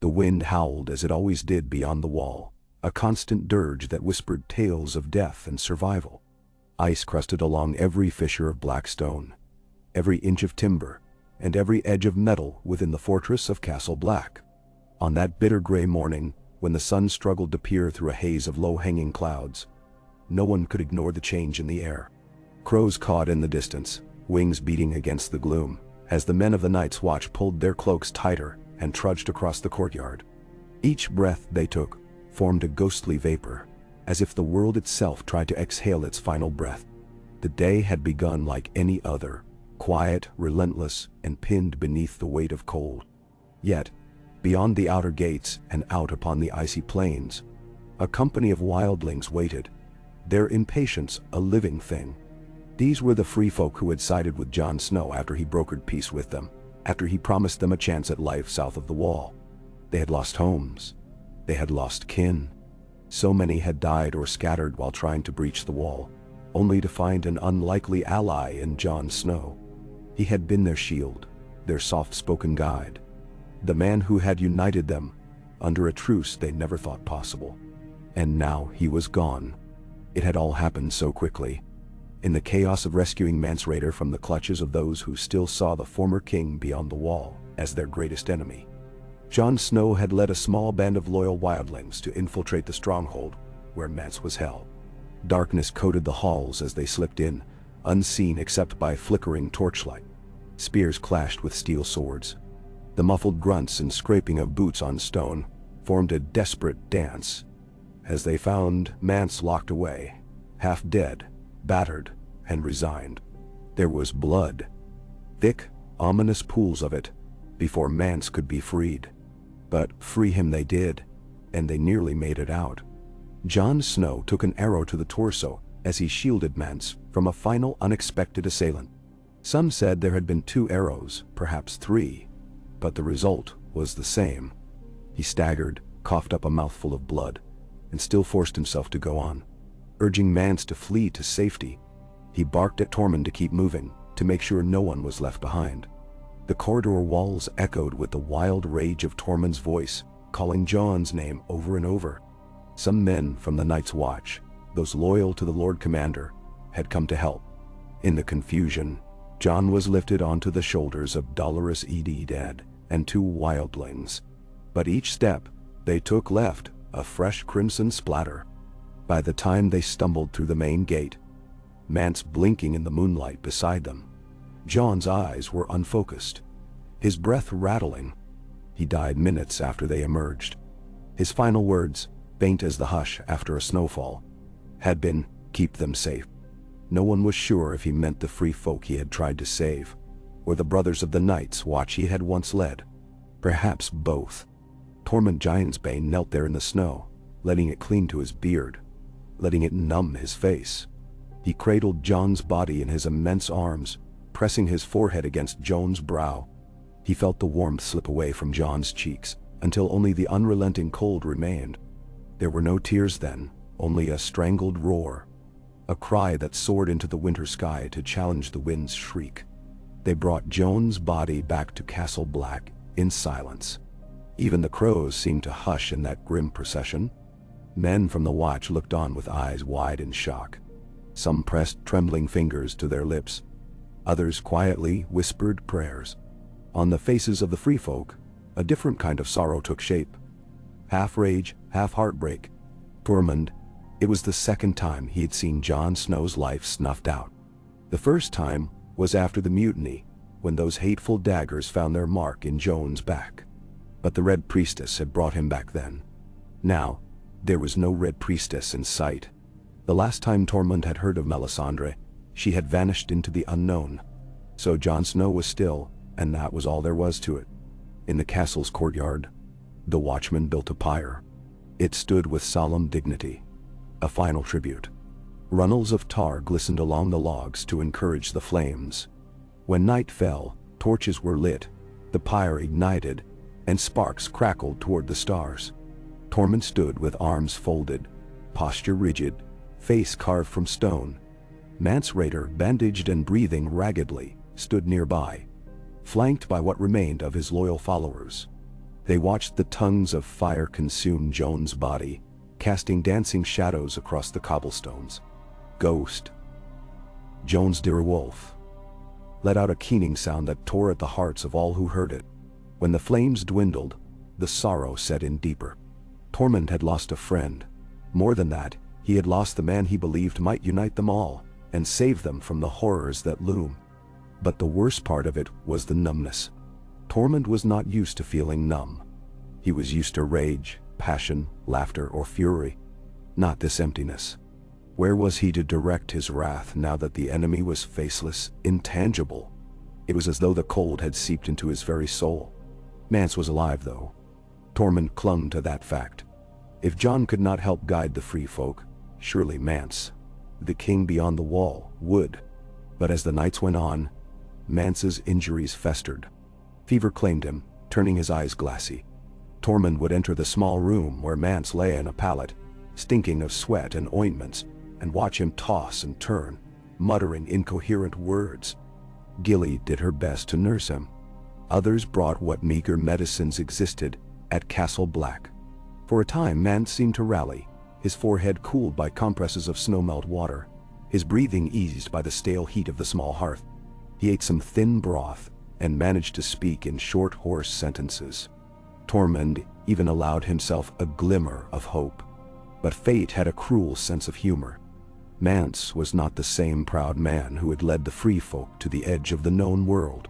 The wind howled as it always did beyond the wall, a constant dirge that whispered tales of death and survival. Ice crusted along every fissure of black stone, every inch of timber, and every edge of metal within the fortress of Castle Black. On that bitter gray morning, when the sun struggled to peer through a haze of low-hanging clouds, no one could ignore the change in the air. Crows cawed in the distance, wings beating against the gloom, as the men of the Night's Watch pulled their cloaks tighter and trudged across the courtyard. Each breath they took formed a ghostly vapor, as if the world itself tried to exhale its final breath. The day had begun like any other, quiet, relentless, and pinned beneath the weight of cold. Yet, beyond the outer gates and out upon the icy plains, a company of wildlings waited, their impatience a living thing. These were the free folk who had sided with Jon Snow after he brokered peace with them, after he promised them a chance at life south of the Wall. They had lost homes. They had lost kin. So many had died or scattered while trying to breach the Wall, only to find an unlikely ally in Jon Snow. He had been their shield, their soft-spoken guide, the man who had united them under a truce they never thought possible. And now he was gone. It had all happened so quickly. In the chaos of rescuing Mance Rayder from the clutches of those who still saw the former king beyond the Wall as their greatest enemy, Jon Snow had led a small band of loyal wildlings to infiltrate the stronghold where Mance was held. Darkness coated the halls as they slipped in, unseen except by flickering torchlight. Spears clashed with steel swords. The muffled grunts and scraping of boots on stone formed a desperate dance as they found Mance locked away, half dead, battered, and resigned. There was blood, thick, ominous pools of it, before Mance could be freed. But free him they did, and they nearly made it out. Jon Snow took an arrow to the torso as he shielded Mance from a final unexpected assailant. Some said there had been 2 arrows, perhaps 3, but the result was the same. He staggered, coughed up a mouthful of blood, and still forced himself to go on, urging Mance to flee to safety. He barked at Tormund to keep moving, to make sure no one was left behind. The corridor walls echoed with the wild rage of Tormund's voice, calling Jon's name over and over. Some men from the Night's Watch, those loyal to the Lord Commander, had come to help. In the confusion, Jon was lifted onto the shoulders of Dolorous Eadad and 2 wildlings. But each step they took left a fresh crimson splatter. By the time they stumbled through the main gate, Mance blinking in the moonlight beside them, Jon's eyes were unfocused, his breath rattling. He died minutes after they emerged. His final words, faint as the hush after a snowfall, had been, "Keep them safe." No one was sure if he meant the free folk he had tried to save, or the brothers of the Night's Watch he had once led. Perhaps both. Tormund Giantsbane knelt there in the snow, letting it cling to his beard, letting it numb his face. He cradled Jon's body in his immense arms, pressing his forehead against Jon's brow. He felt the warmth slip away from Jon's cheeks, until only the unrelenting cold remained. There were no tears then, only a strangled roar, a cry that soared into the winter sky to challenge the wind's shriek. They brought Jon's body back to Castle Black in silence. Even the crows seemed to hush in that grim procession. Men from the watch looked on with eyes wide in shock. Some pressed trembling fingers to their lips. Others quietly whispered prayers. On the faces of the free folk, a different kind of sorrow took shape. Half rage, half heartbreak. Tormund, it was the second time he had seen Jon Snow's life snuffed out. The first time was after the mutiny, when those hateful daggers found their mark in Jon's back. But the Red Priestess had brought him back then. Now, there was no Red Priestess in sight. The last time Tormund had heard of Melisandre, she had vanished into the unknown. So Jon Snow was still, and that was all there was to it. In the castle's courtyard, the watchman built a pyre. It stood with solemn dignity, a final tribute. Runnels of tar glistened along the logs to encourage the flames. When night fell, torches were lit, the pyre ignited, and sparks crackled toward the stars. Tormund stood with arms folded, posture rigid, face carved from stone. Mance Rayder, bandaged and breathing raggedly, stood nearby, flanked by what remained of his loyal followers. They watched the tongues of fire consume Joan's body, casting dancing shadows across the cobblestones. Ghost. Joan's dear wolf let out a keening sound that tore at the hearts of all who heard it. When the flames dwindled, the sorrow set in deeper. Tormund had lost a friend. More than that, he had lost the man he believed might unite them all and save them from the horrors that loom. But the worst part of it was the numbness. Tormund was not used to feeling numb. He was used to rage, passion, laughter, or fury. Not this emptiness. Where was he to direct his wrath now that the enemy was faceless, intangible? It was as though the cold had seeped into his very soul. Mance was alive, though. Tormund clung to that fact. If Jon could not help guide the free folk, surely Mance, the king beyond the wall, would. But as the nights went on, Mance's injuries festered. Fever claimed him, turning his eyes glassy. Tormund would enter the small room where Mance lay in a pallet, stinking of sweat and ointments, and watch him toss and turn, muttering incoherent words. Gilly did her best to nurse him. Others brought what meager medicines existed at Castle Black. For a time Mance seemed to rally, his forehead cooled by compresses of snowmelt water, his breathing eased by the stale heat of the small hearth. He ate some thin broth and managed to speak in short, hoarse sentences. Tormund even allowed himself a glimmer of hope. But fate had a cruel sense of humor. Mance was not the same proud man who had led the free folk to the edge of the known world.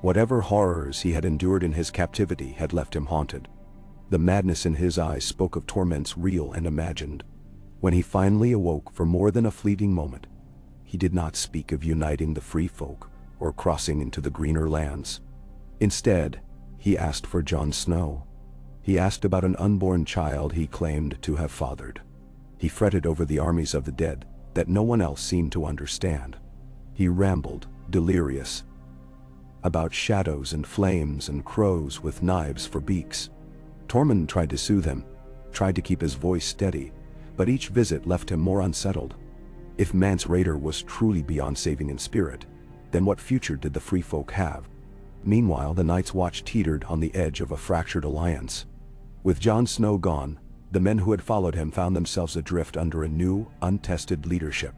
Whatever horrors he had endured in his captivity had left him haunted. The madness in his eyes spoke of torments real and imagined. When he finally awoke for more than a fleeting moment, he did not speak of uniting the free folk or crossing into the greener lands. Instead, he asked for Jon Snow. He asked about an unborn child he claimed to have fathered. He fretted over the armies of the dead that no one else seemed to understand. He rambled, delirious, about shadows and flames and crows with knives for beaks. Tormund tried to soothe him, tried to keep his voice steady, but each visit left him more unsettled. If Mance Rayder was truly beyond saving in spirit, then what future did the free folk have? Meanwhile, the Night's Watch teetered on the edge of a fractured alliance. With Jon Snow gone, the men who had followed him found themselves adrift under a new, untested leadership.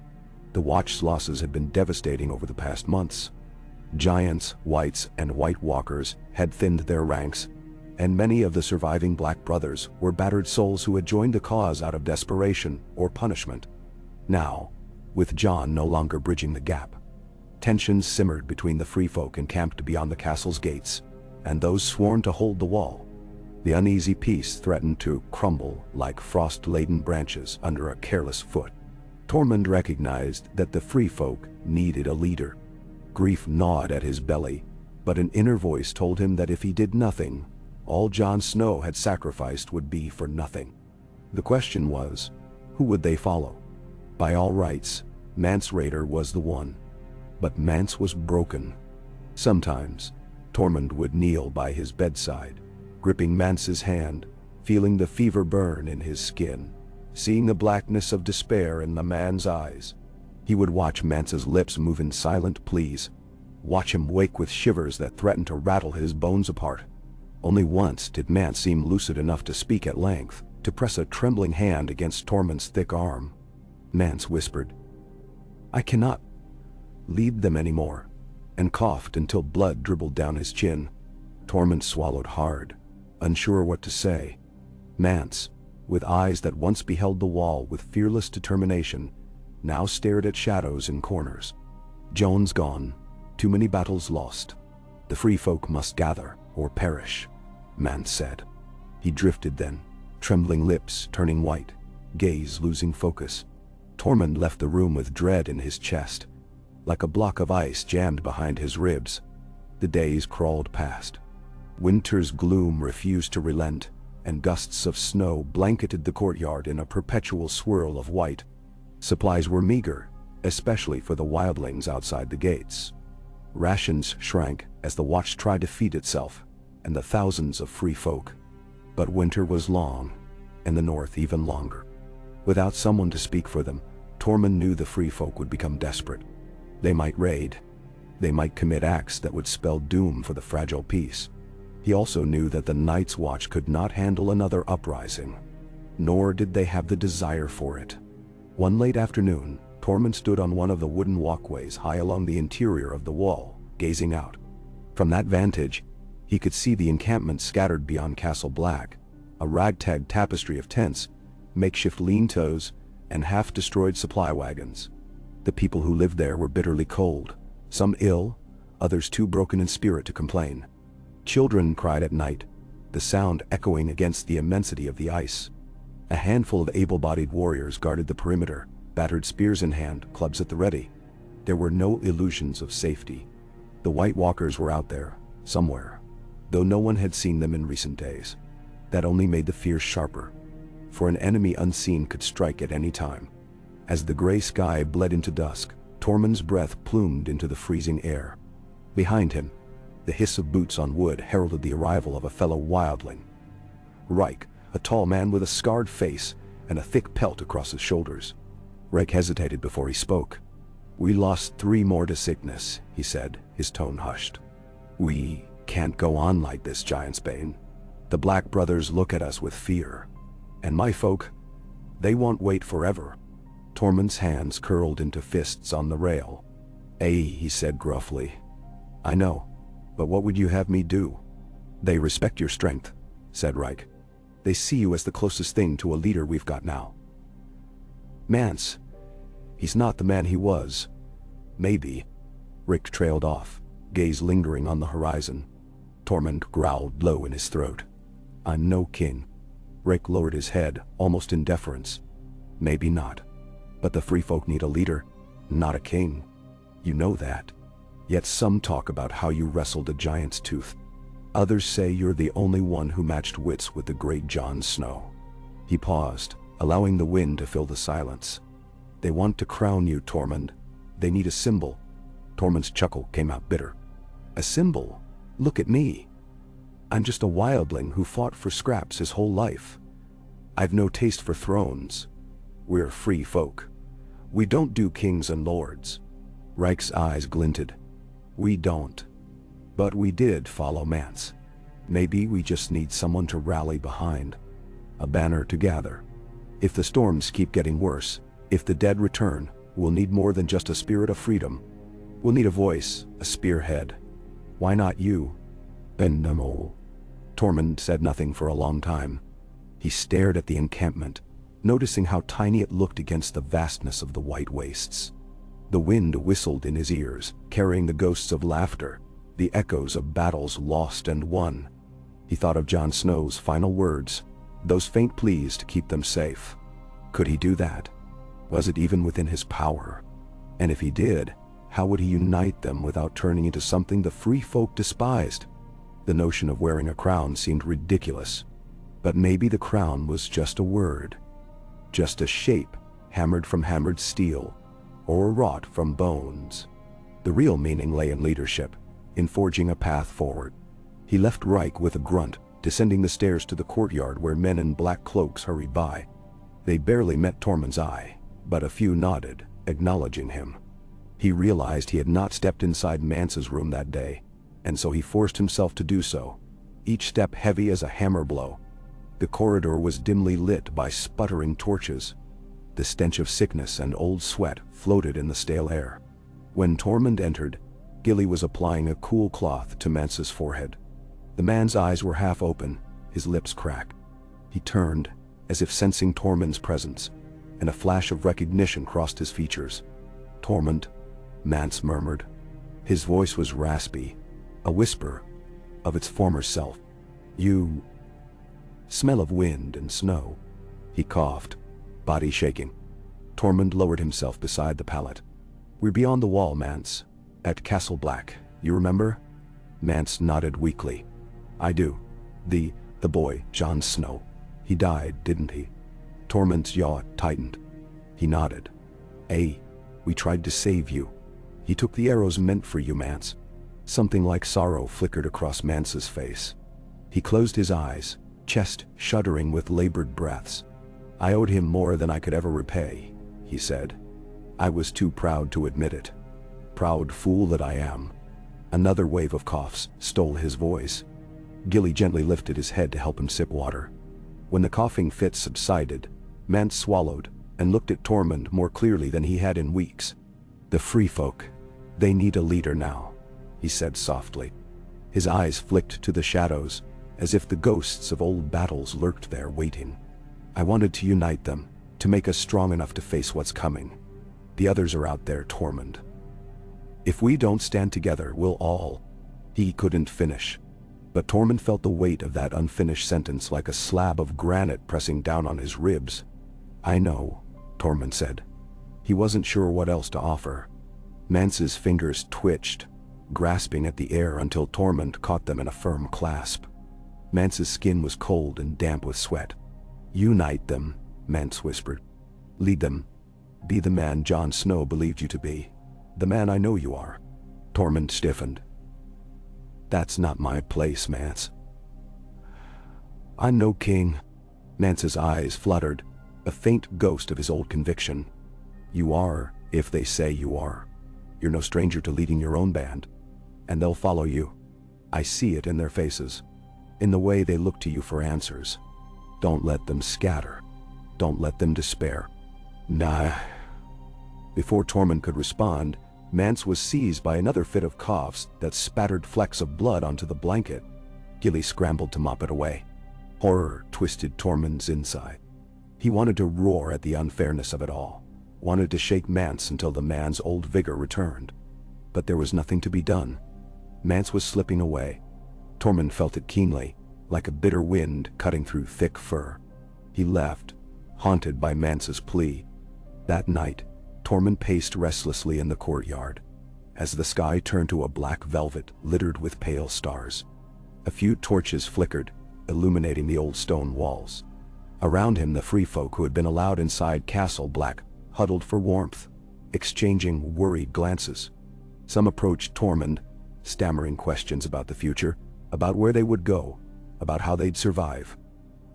The Watch's losses had been devastating over the past months. Giants, Whites, and White Walkers had thinned their ranks, and many of the surviving Black Brothers were battered souls who had joined the cause out of desperation or punishment. Now, with Jon no longer bridging the gap, tensions simmered between the free folk encamped beyond the castle's gates and those sworn to hold the wall. The uneasy peace threatened to crumble like frost-laden branches under a careless foot. Tormund recognized that the free folk needed a leader. Grief gnawed at his belly, but an inner voice told him that if he did nothing, all Jon Snow had sacrificed would be for nothing. The question was, who would they follow? By all rights, Mance Rayder was the one. But Mance was broken. Sometimes, Tormund would kneel by his bedside, gripping Mance's hand, feeling the fever burn in his skin, seeing the blackness of despair in the man's eyes. He would watch Mance's lips move in silent pleas, watch him wake with shivers that threatened to rattle his bones apart. Only once did Mance seem lucid enough to speak at length, to press a trembling hand against Tormund's thick arm. Mance whispered, "I cannot lead them anymore," and coughed until blood dribbled down his chin. Tormund swallowed hard, unsure what to say. Mance, with eyes that once beheld the wall with fearless determination, now stared at shadows in corners. Jon's gone, too many battles lost. The free folk must gather or perish, Mance said. He drifted then, trembling lips turning white, gaze losing focus. Tormund left the room with dread in his chest, like a block of ice jammed behind his ribs. The days crawled past. Winter's gloom refused to relent, and gusts of snow blanketed the courtyard in a perpetual swirl of white. Supplies were meager, especially for the wildlings outside the gates. Rations shrank as the Watch tried to feed itself and the thousands of free folk. But winter was long, and the north even longer. Without someone to speak for them, Tormund knew the free folk would become desperate. They might raid. They might commit acts that would spell doom for the fragile peace. He also knew that the Night's Watch could not handle another uprising, nor did they have the desire for it. One late afternoon, Tormund stood on one of the wooden walkways high along the interior of the wall, gazing out. From that vantage, he could see the encampment scattered beyond Castle Black, a ragtag tapestry of tents, makeshift lean-tos, and half-destroyed supply wagons. The people who lived there were bitterly cold, some ill, others too broken in spirit to complain. Children cried at night, the sound echoing against the immensity of the ice. A handful of able-bodied warriors guarded the perimeter, battered spears in hand, clubs at the ready. There were no illusions of safety. The White Walkers were out there, somewhere, though no one had seen them in recent days. That only made the fear sharper, for an enemy unseen could strike at any time. As the gray sky bled into dusk, Tormund's breath plumed into the freezing air. Behind him, the hiss of boots on wood heralded the arrival of a fellow wildling. Reich, a tall man with a scarred face and a thick pelt across his shoulders. Reich hesitated before he spoke. "We lost 3 more to sickness," he said, his tone hushed. "We can't go on like this, Giantsbane. The Black Brothers look at us with fear. And my folk, they won't wait forever." Tormund's hands curled into fists on the rail. He said gruffly. "I know, but what would you have me do?" "They respect your strength," said Reich. "They see you as the closest thing to a leader we've got now. Mance, he's not the man he was. Maybe." Rick trailed off, gaze lingering on the horizon. Tormund growled low in his throat. "I'm no king." Rick lowered his head, almost in deference. "Maybe not. But the free folk need a leader, not a king. You know that. Yet some talk about how you wrestled a giant's tooth. Others say you're the only one who matched wits with the great Jon Snow." He paused, allowing the wind to fill the silence. "They want to crown you, Tormund. They need a symbol." Tormund's chuckle came out bitter. "A symbol? Look at me. I'm just a wildling who fought for scraps his whole life. I've no taste for thrones. We're free folk. We don't do kings and lords." Reich's eyes glinted. "We don't. But we did follow Mance. Maybe we just need someone to rally behind. A banner to gather. If the storms keep getting worse, if the dead return, we'll need more than just a spirit of freedom. We'll need a voice, a spearhead. Why not you?" "No." Tormund said nothing for a long time. He stared at the encampment, noticing how tiny it looked against the vastness of the white wastes. The wind whistled in his ears, carrying the ghosts of laughter, the echoes of battles lost and won. He thought of Jon Snow's final words, those faint pleas to keep them safe. Could he do that? Was it even within his power? And if he did, how would he unite them without turning into something the free folk despised? The notion of wearing a crown seemed ridiculous. But maybe the crown was just a word. Just a shape hammered from hammered steel, or wrought from bones. The real meaning lay in leadership, in forging a path forward. He left Reich with a grunt, descending the stairs to the courtyard where men in black cloaks hurried by. They barely met Tormund's eye, but a few nodded, acknowledging him. He realized he had not stepped inside Mance's room that day, and so he forced himself to do so, each step heavy as a hammer blow. The corridor was dimly lit by sputtering torches. The stench of sickness and old sweat floated in the stale air. When Tormund entered, Gilly was applying a cool cloth to Mance's forehead. The man's eyes were half open, his lips cracked. He turned, as if sensing Tormund's presence, and a flash of recognition crossed his features. "Tormund," Mance murmured. His voice was raspy, a whisper of its former self. "You smell of wind and snow." He coughed, body shaking. Tormund lowered himself beside the pallet. "We're beyond the wall, Mance. At Castle Black, you remember?" Mance nodded weakly. "I do. The boy, Jon Snow. He died, didn't he?" Tormund's jaw tightened. He nodded. We tried to save you. He took the arrows meant for you, Mance." Something like sorrow flickered across Mance's face. He closed his eyes, chest shuddering with labored breaths. "I owed him more than I could ever repay," he said. "I was too proud to admit it. Proud fool that I am." Another wave of coughs stole his voice. Gilly gently lifted his head to help him sip water. When the coughing fit subsided, Mance swallowed and looked at Tormund more clearly than he had in weeks. "The free folk. They need a leader now," he said softly. His eyes flicked to the shadows, as if the ghosts of old battles lurked there waiting. "I wanted to unite them, to make us strong enough to face what's coming. The others are out there, Tormund. If we don't stand together, we'll all—" He couldn't finish. But Tormund felt the weight of that unfinished sentence like a slab of granite pressing down on his ribs. "I know," Tormund said. He wasn't sure what else to offer. Mance's fingers twitched, grasping at the air until Tormund caught them in a firm clasp. Mance's skin was cold and damp with sweat. "Unite them," Mance whispered. "Lead them. Be the man Jon Snow believed you to be. The man I know you are." Tormund stiffened. "That's not my place, Mance. I'm no king." Mance's eyes fluttered, a faint ghost of his old conviction. "You are, if they say you are. You're no stranger to leading your own band. And they'll follow you. I see it in their faces, in the way they look to you for answers. Don't let them scatter. Don't let them despair." "Nah." Before Tormund could respond, Mance was seized by another fit of coughs that spattered flecks of blood onto the blanket. Gilly scrambled to mop it away. Horror twisted Tormund's inside. He wanted to roar at the unfairness of it all, wanted to shake Mance until the man's old vigor returned. But there was nothing to be done. Mance was slipping away. Tormund felt it keenly, like a bitter wind cutting through thick fur. He left, haunted by Mance's plea. That night, Tormund paced restlessly in the courtyard, as the sky turned to a black velvet littered with pale stars. A few torches flickered, illuminating the old stone walls. Around him, the free folk who had been allowed inside Castle Black huddled for warmth, exchanging worried glances. Some approached Tormund, stammering questions about the future, about where they would go, about how they'd survive.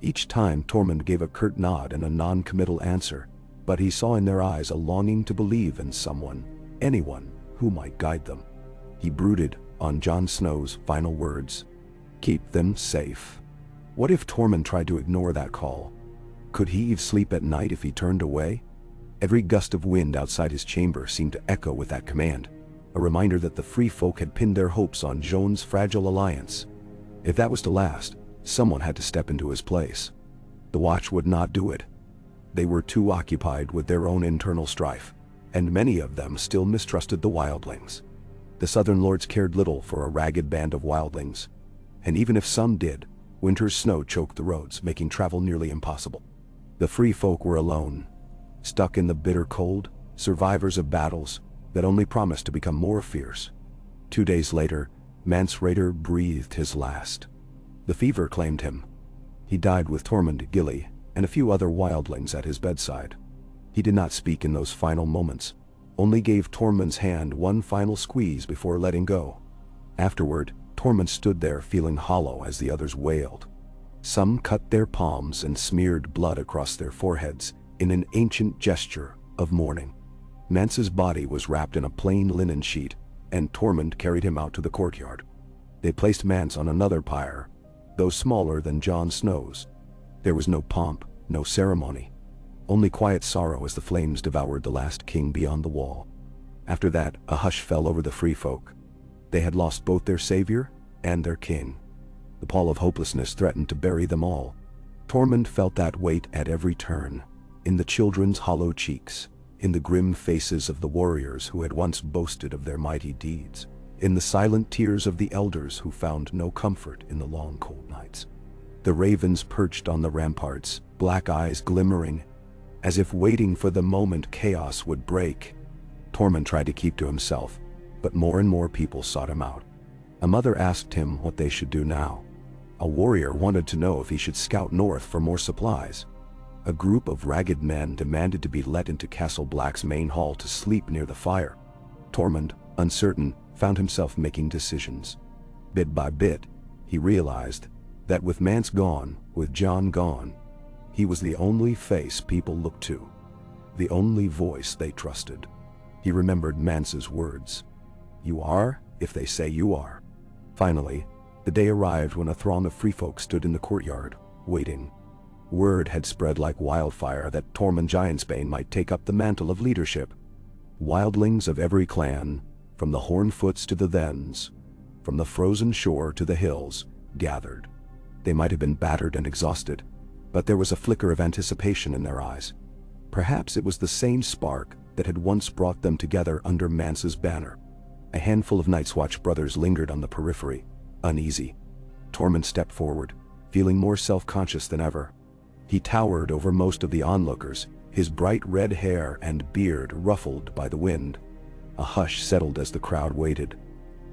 Each time Tormund gave a curt nod and a non-committal answer, but he saw in their eyes a longing to believe in someone, anyone, who might guide them. He brooded on Jon Snow's final words. Keep them safe. What if Tormund tried to ignore that call? Could he even sleep at night if he turned away? Every gust of wind outside his chamber seemed to echo with that command, a reminder that the free folk had pinned their hopes on Jon's fragile alliance. If that was to last, someone had to step into his place. The Watch would not do it. They were too occupied with their own internal strife, and many of them still mistrusted the wildlings. The Southern Lords cared little for a ragged band of wildlings, and even if some did, winter's snow choked the roads, making travel nearly impossible. The free folk were alone, stuck in the bitter cold, survivors of battles that only promised to become more fierce. 2 days later, Mance Rayder breathed his last. The fever claimed him. He died with Tormund, Gilly, and a few other wildlings at his bedside. He did not speak in those final moments, only gave Tormund's hand one final squeeze before letting go. Afterward, Tormund stood there feeling hollow as the others wailed. Some cut their palms and smeared blood across their foreheads in an ancient gesture of mourning. Mance's body was wrapped in a plain linen sheet, and Tormund carried him out to the courtyard. They placed Mance on another pyre, though smaller than Jon Snow's. There was no pomp, no ceremony, only quiet sorrow as the flames devoured the last king beyond the wall. After that, a hush fell over the free folk. They had lost both their savior and their king. The pall of hopelessness threatened to bury them all. Tormund felt that weight at every turn, in the children's hollow cheeks, in the grim faces of the warriors who had once boasted of their mighty deeds, in the silent tears of the elders who found no comfort in the long cold nights. The ravens perched on the ramparts, black eyes glimmering, as if waiting for the moment chaos would break. Tormund tried to keep to himself, but more and more people sought him out. A mother asked him what they should do now. A warrior wanted to know if he should scout north for more supplies. A group of ragged men demanded to be let into Castle Black's main hall to sleep near the fire. Tormund, uncertain, found himself making decisions. Bit by bit, he realized that with Mance gone, with Jon gone, he was the only face people looked to, the only voice they trusted. He remembered Mance's words. You are, if they say you are. Finally, The day arrived when a throng of free folk stood in the courtyard, waiting. Word had spread like wildfire that Tormund Giantsbane might take up the mantle of leadership. Wildlings of every clan, from the Hornfoots to the Thens, from the frozen shore to the hills, gathered. They might have been battered and exhausted, but there was a flicker of anticipation in their eyes. Perhaps it was the same spark that had once brought them together under Mance's banner. A handful of Night's Watch brothers lingered on the periphery, uneasy. Tormund stepped forward, feeling more self-conscious than ever. He towered over most of the onlookers, his bright red hair and beard ruffled by the wind. A hush settled as the crowd waited.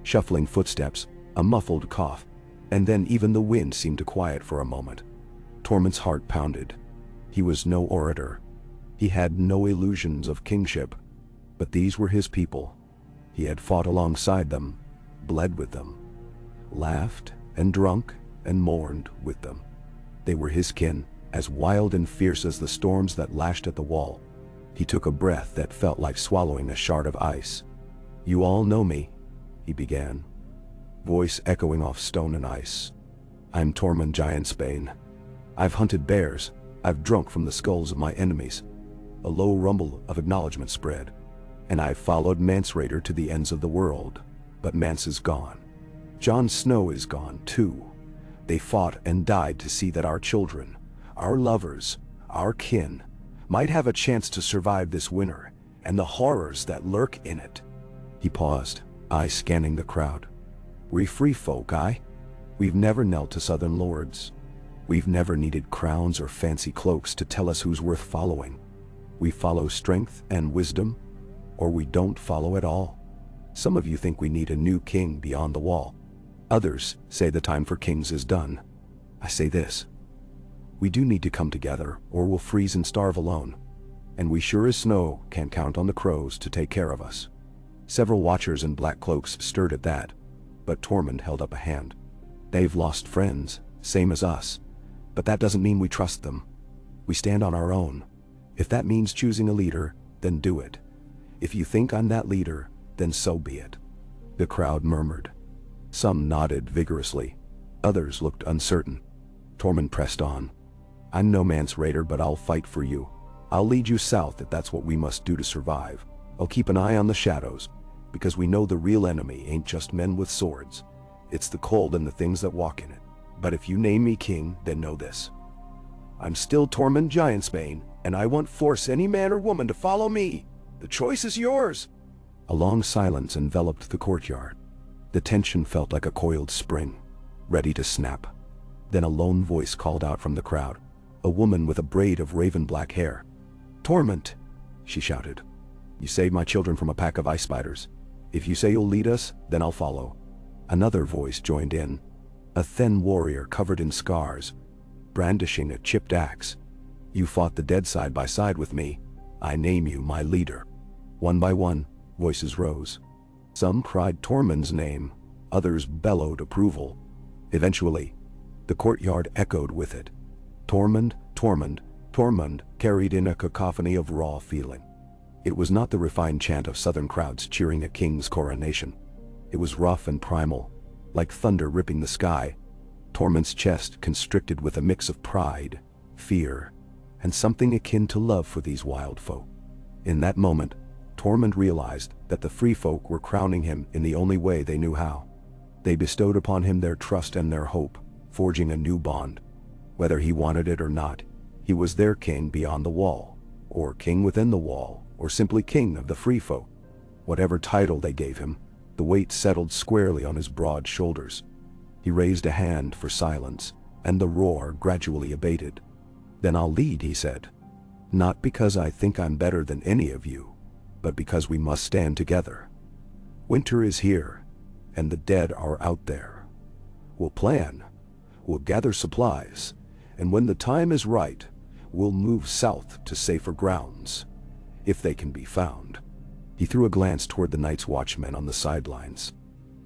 Shuffling footsteps, a muffled cough, and then even the wind seemed to quiet for a moment. Tormund's heart pounded. He was no orator. He had no illusions of kingship, but these were his people. He had fought alongside them, bled with them, laughed and drunk and mourned with them. They were his kin, as wild and fierce as the storms that lashed at the wall. He took a breath that felt like swallowing a shard of ice. "You all know me," he began, voice echoing off stone and ice. "I'm Tormund Giantsbane. I've hunted bears, I've drunk from the skulls of my enemies." A low rumble of acknowledgement spread. "And I've followed Mance Raider to the ends of the world, but Mance is gone. Jon Snow is gone too. They fought and died to see that our children, our lovers, our kin, might have a chance to survive this winter and the horrors that lurk in it." He paused, eyes scanning the crowd. "We free folk, aye? We've never knelt to southern lords. We've never needed crowns or fancy cloaks to tell us who's worth following. We follow strength and wisdom, or we don't follow at all. Some of you think we need a new king beyond the wall. Others say the time for kings is done. I say this: we do need to come together, or we'll freeze and starve alone. And we sure as snow can't count on the crows to take care of us." Several watchers in black cloaks stirred at that, but Tormund held up a hand. "They've lost friends, same as us, but that doesn't mean we trust them. We stand on our own. If that means choosing a leader, then do it. If you think I'm that leader, then so be it." The crowd murmured. Some nodded vigorously. Others looked uncertain. Tormund pressed on. "I'm no Mance Raider, but I'll fight for you. I'll lead you south if that's what we must do to survive. I'll keep an eye on the shadows, because we know the real enemy ain't just men with swords. It's the cold and the things that walk in it. But if you name me king, then know this: I'm still Tormund Giantsbane, and I won't force any man or woman to follow me. The choice is yours." A long silence enveloped the courtyard. The tension felt like a coiled spring, ready to snap. Then a lone voice called out from the crowd, a woman with a braid of raven black hair. "Tormund," she shouted, "you saved my children from a pack of ice spiders. If you say you'll lead us, then I'll follow." Another voice joined in, a thin warrior covered in scars, brandishing a chipped axe. "You fought the dead side by side with me. I name you my leader." One by one, voices rose. Some cried Tormund's name, others bellowed approval. Eventually, the courtyard echoed with it. "Tormund, Tormund, Tormund," carried in a cacophony of raw feeling. It was not the refined chant of southern crowds cheering a king's coronation. It was rough and primal, like thunder ripping the sky. Tormund's chest constricted with a mix of pride, fear, and something akin to love for these wild folk. In that moment, Tormund realized that the free folk were crowning him in the only way they knew how. They bestowed upon him their trust and their hope, forging a new bond. Whether he wanted it or not, he was their king beyond the wall, or king within the wall, or simply king of the free folk. Whatever title they gave him, the weight settled squarely on his broad shoulders. He raised a hand for silence, and the roar gradually abated. "Then I'll lead," he said. "Not because I think I'm better than any of you, but because we must stand together. Winter is here, and the dead are out there. We'll plan, we'll gather supplies, and when the time is right, we'll move south to safer grounds, if they can be found." He threw a glance toward the Night's Watchmen on the sidelines.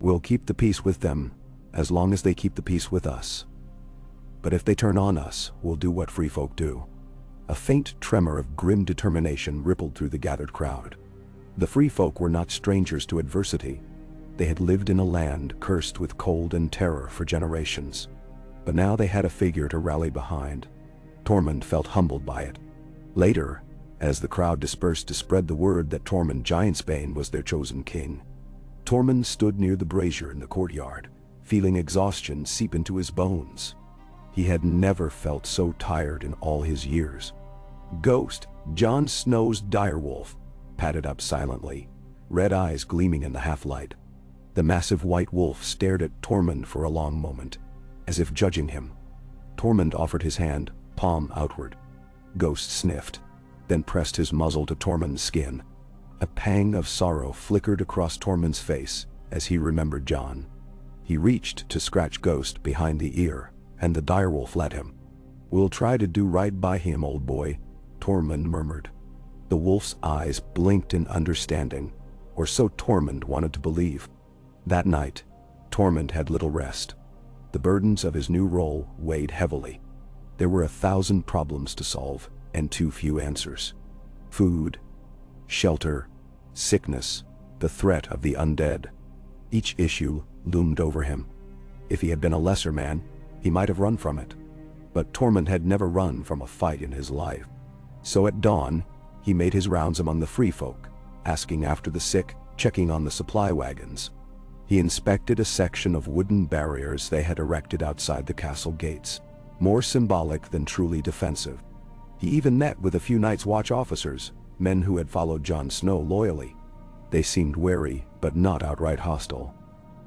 "We'll keep the peace with them, as long as they keep the peace with us. But if they turn on us, we'll do what free folk do." A faint tremor of grim determination rippled through the gathered crowd. The free folk were not strangers to adversity. They had lived in a land cursed with cold and terror for generations. But now they had a figure to rally behind. Tormund felt humbled by it. Later, as the crowd dispersed to spread the word that Tormund Giantsbane was their chosen king, Tormund stood near the brazier in the courtyard, feeling exhaustion seep into his bones. He had never felt so tired in all his years. Ghost, Jon Snow's direwolf, padded up silently, red eyes gleaming in the half-light. The massive white wolf stared at Tormund for a long moment, as if judging him. Tormund offered his hand, palm outward. Ghost sniffed, then pressed his muzzle to Tormund's skin. A pang of sorrow flickered across Tormund's face as he remembered Jon. He reached to scratch Ghost behind the ear, and the direwolf let him. "We'll try to do right by him, old boy," Tormund murmured. The wolf's eyes blinked in understanding, or so Tormund wanted to believe. That night, Tormund had little rest. The burdens of his new role weighed heavily. There were 1,000 problems to solve, and too few answers. Food, shelter, sickness, the threat of the undead. Each issue loomed over him. If he had been a lesser man, he might have run from it. But Tormund had never run from a fight in his life. So at dawn, he made his rounds among the free folk, asking after the sick, checking on the supply wagons. He inspected a section of wooden barriers they had erected outside the castle gates, more symbolic than truly defensive. He even met with a few Night's Watch officers, men who had followed Jon Snow loyally. They seemed wary, but not outright hostile.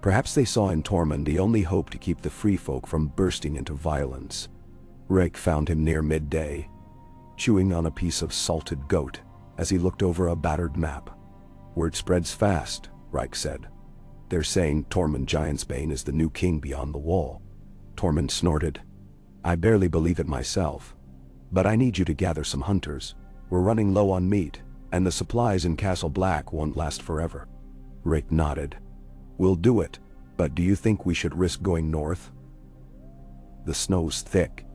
Perhaps they saw in Tormund the only hope to keep the free folk from bursting into violence. Rake found him near midday, chewing on a piece of salted goat as he looked over a battered map. "Word spreads fast," Reich said. "They're saying Tormund Giantsbane is the new king beyond the wall." Tormund snorted. "I barely believe it myself. But I need you to gather some hunters. We're running low on meat, and the supplies in Castle Black won't last forever." Rake nodded. "We'll do it, but do you think we should risk going north? The snow's thick,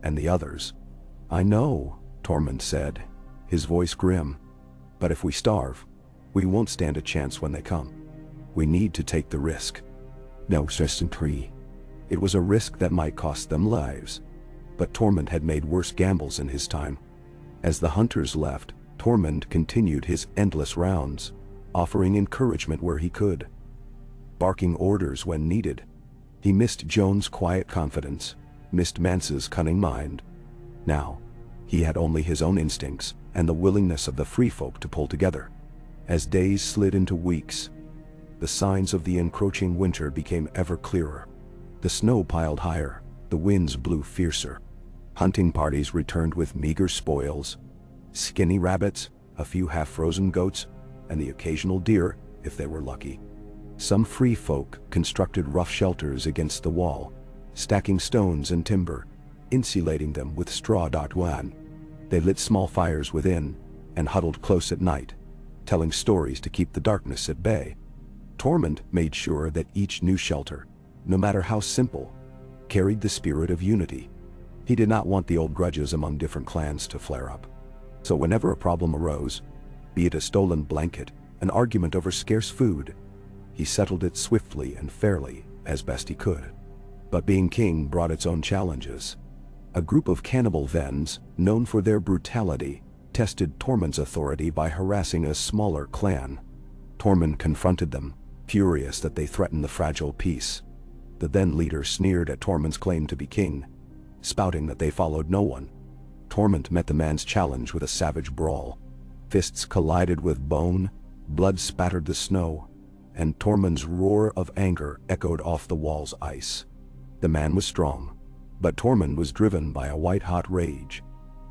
and the others." "I know," Tormund said, his voice grim. "But if we starve, we won't stand a chance when they come. We need to take the risk." No certainty. It was a risk that might cost them lives. But Tormund had made worse gambles in his time. As the hunters left, Tormund continued his endless rounds, offering encouragement where he could, barking orders when needed. He missed Joan's quiet confidence, missed Mance's cunning mind. Now, he had only his own instincts and the willingness of the free folk to pull together. As days slid into weeks, the signs of the encroaching winter became ever clearer. The snow piled higher, the winds blew fiercer. Hunting parties returned with meager spoils: skinny rabbits, a few half-frozen goats, and the occasional deer, if they were lucky. Some free folk constructed rough shelters against the wall, stacking stones and timber, insulating them with straw. They lit small fires within, and huddled close at night, telling stories to keep the darkness at bay. Tormund made sure that each new shelter, no matter how simple, carried the spirit of unity. He did not want the old grudges among different clans to flare up. So whenever a problem arose, be it a stolen blanket, an argument over scarce food, he settled it swiftly and fairly, as best he could. But being king brought its own challenges. A group of cannibal Vens, known for their brutality, tested Tormund's authority by harassing a smaller clan. Tormund confronted them, furious that they threatened the fragile peace. The then leader sneered at Tormund's claim to be king, spouting that they followed no one. Tormund met the man's challenge with a savage brawl. Fists collided with bone, blood spattered the snow, and Tormund's roar of anger echoed off the wall's ice. The man was strong, but Tormund was driven by a white-hot rage.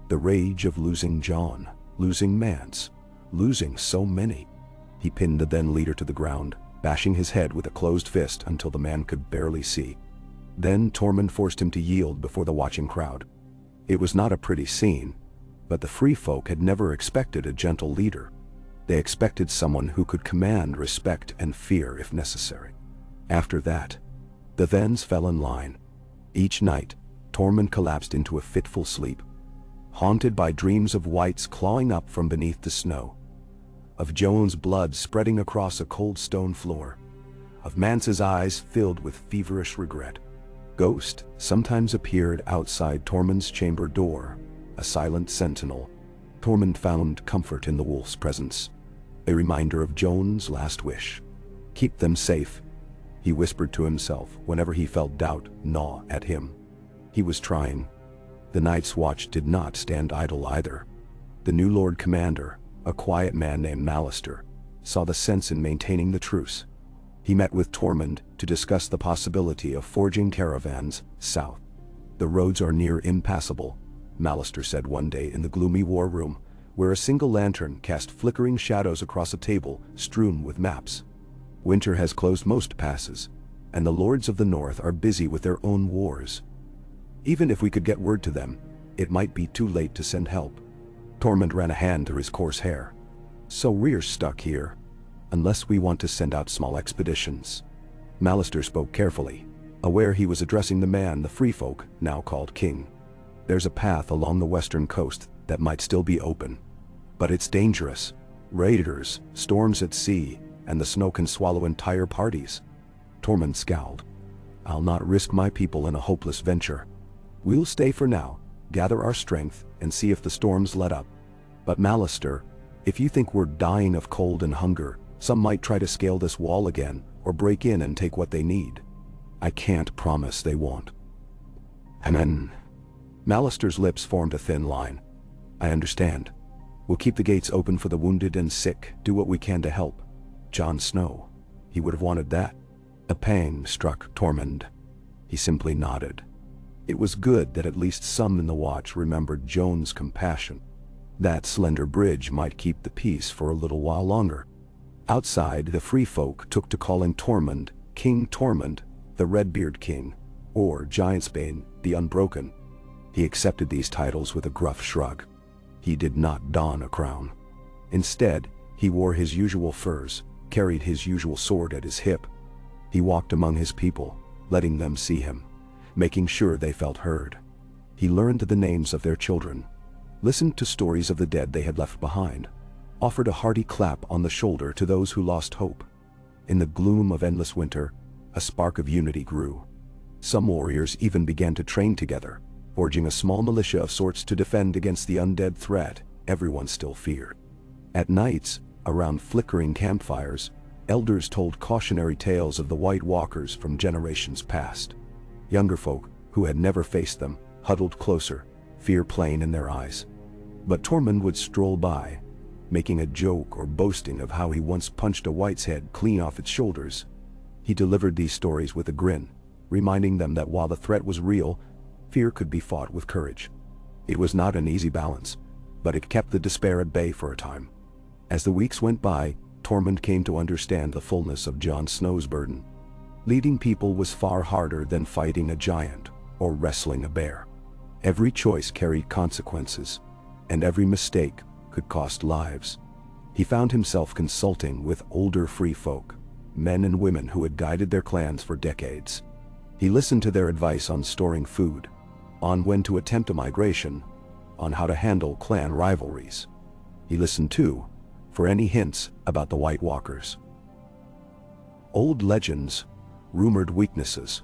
The rage of losing Jon, losing Mance, losing so many. He pinned the then leader to the ground, bashing his head with a closed fist until the man could barely see. Then Tormund forced him to yield before the watching crowd. It was not a pretty scene, but the free folk had never expected a gentle leader. They expected someone who could command respect and fear if necessary. After that, the Vens fell in line. Each night, Tormund collapsed into a fitful sleep, haunted by dreams of wights clawing up from beneath the snow, of Joan's blood spreading across a cold stone floor, of Mance's eyes filled with feverish regret. Ghost sometimes appeared outside Tormund's chamber door, a silent sentinel. Tormund found comfort in the wolf's presence, a reminder of Jon's last wish. Keep them safe, he whispered to himself whenever he felt doubt gnaw at him. He was trying. The Night's Watch did not stand idle either. The new Lord Commander, a quiet man named Malister, saw the sense in maintaining the truce. He met with Tormund to discuss the possibility of forging caravans south. The roads are near impassable, Malister said one day in the gloomy war room, where a single lantern cast flickering shadows across a table strewn with maps. Winter has closed most passes, and the lords of the north are busy with their own wars. Even if we could get word to them, it might be too late to send help. Tormund ran a hand through his coarse hair. So we're stuck here, unless we want to send out small expeditions. Malister spoke carefully, aware he was addressing the man the free folk now called king. There's a path along the western coast that might still be open, but it's dangerous. Raiders, storms at sea, and the snow can swallow entire parties. Tormund scowled. I'll not risk my people in a hopeless venture. We'll stay for now, gather our strength, and see if the storms let up. But Malister, if you think we're dying of cold and hunger, some might try to scale this wall again, or break in and take what they need. I can't promise they won't. Amen. Malister's lips formed a thin line. I understand. We'll keep the gates open for the wounded and sick, do what we can to help. Jon Snow. He would have wanted that. A pang struck Tormund. He simply nodded. It was good that at least some in the watch remembered Jon's compassion. That slender bridge might keep the peace for a little while longer. Outside, the free folk took to calling Tormund King Tormund, the Redbeard King, or Giantsbane, the Unbroken. He accepted these titles with a gruff shrug. He did not don a crown. Instead, he wore his usual furs, carried his usual sword at his hip. He walked among his people, letting them see him, making sure they felt heard. He learned the names of their children, listened to stories of the dead they had left behind, offered a hearty clap on the shoulder to those who lost hope. In the gloom of endless winter, a spark of unity grew. Some warriors even began to train together, forging a small militia of sorts to defend against the undead threat everyone still feared. At nights, around flickering campfires, elders told cautionary tales of the White Walkers from generations past. Younger folk, who had never faced them, huddled closer, fear plain in their eyes. But Tormund would stroll by, making a joke or boasting of how he once punched a White's head clean off its shoulders. He delivered these stories with a grin, reminding them that while the threat was real, fear could be fought with courage. It was not an easy balance, but it kept the despair at bay for a time. As the weeks went by, Tormund came to understand the fullness of Jon Snow's burden. Leading people was far harder than fighting a giant or wrestling a bear. Every choice carried consequences, and every mistake could cost lives. He found himself consulting with older free folk, men and women who had guided their clans for decades. He listened to their advice on storing food, on when to attempt a migration, on how to handle clan rivalries. He listened too for any hints about the White Walkers. Old legends, rumored weaknesses.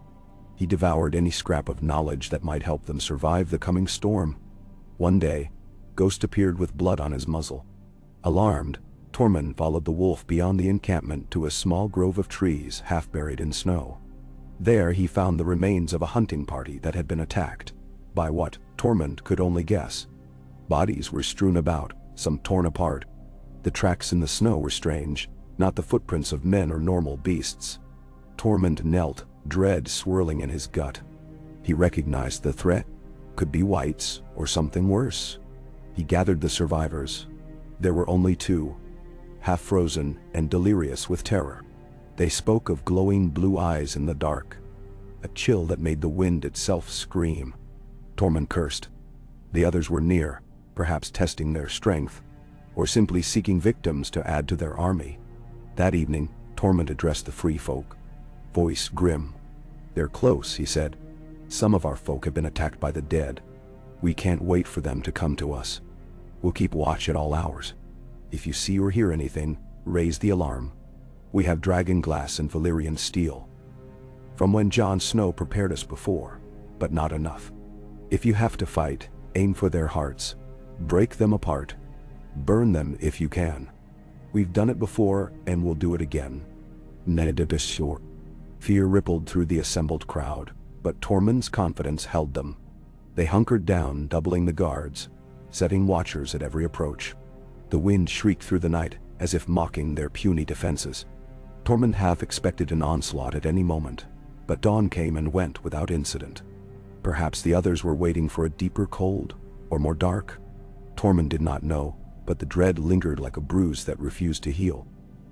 He devoured any scrap of knowledge that might help them survive the coming storm. One day, Ghost appeared with blood on his muzzle. Alarmed, Tormund followed the wolf beyond the encampment to a small grove of trees half buried in snow. There he found the remains of a hunting party that had been attacked, by what Tormund could only guess. Bodies were strewn about, some torn apart. The tracks in the snow were strange, not the footprints of men or normal beasts. Tormund knelt, dread swirling in his gut. He recognized the threat. Could be Whites, or something worse. He gathered the survivors. There were only two, half-frozen and delirious with terror. They spoke of glowing blue eyes in the dark, a chill that made the wind itself scream. Tormund cursed. The others were near, perhaps testing their strength, or simply seeking victims to add to their army. That evening, Tormund addressed the free folk, voice grim. They're close, he said. Some of our folk have been attacked by the dead. We can't wait for them to come to us. We'll keep watch at all hours. If you see or hear anything, raise the alarm. We have dragon glass and Valyrian steel. From when Jon Snow prepared us before, but not enough. If you have to fight, aim for their hearts. Break them apart. Burn them if you can. We've done it before and we'll do it again. Nedibishor. Fear rippled through the assembled crowd, but Tormund's confidence held them. They hunkered down, doubling the guards, setting watchers at every approach. The wind shrieked through the night, as if mocking their puny defenses. Tormund half expected an onslaught at any moment, but dawn came and went without incident. Perhaps the others were waiting for a deeper cold, or more dark. Tormund did not know, but the dread lingered like a bruise that refused to heal.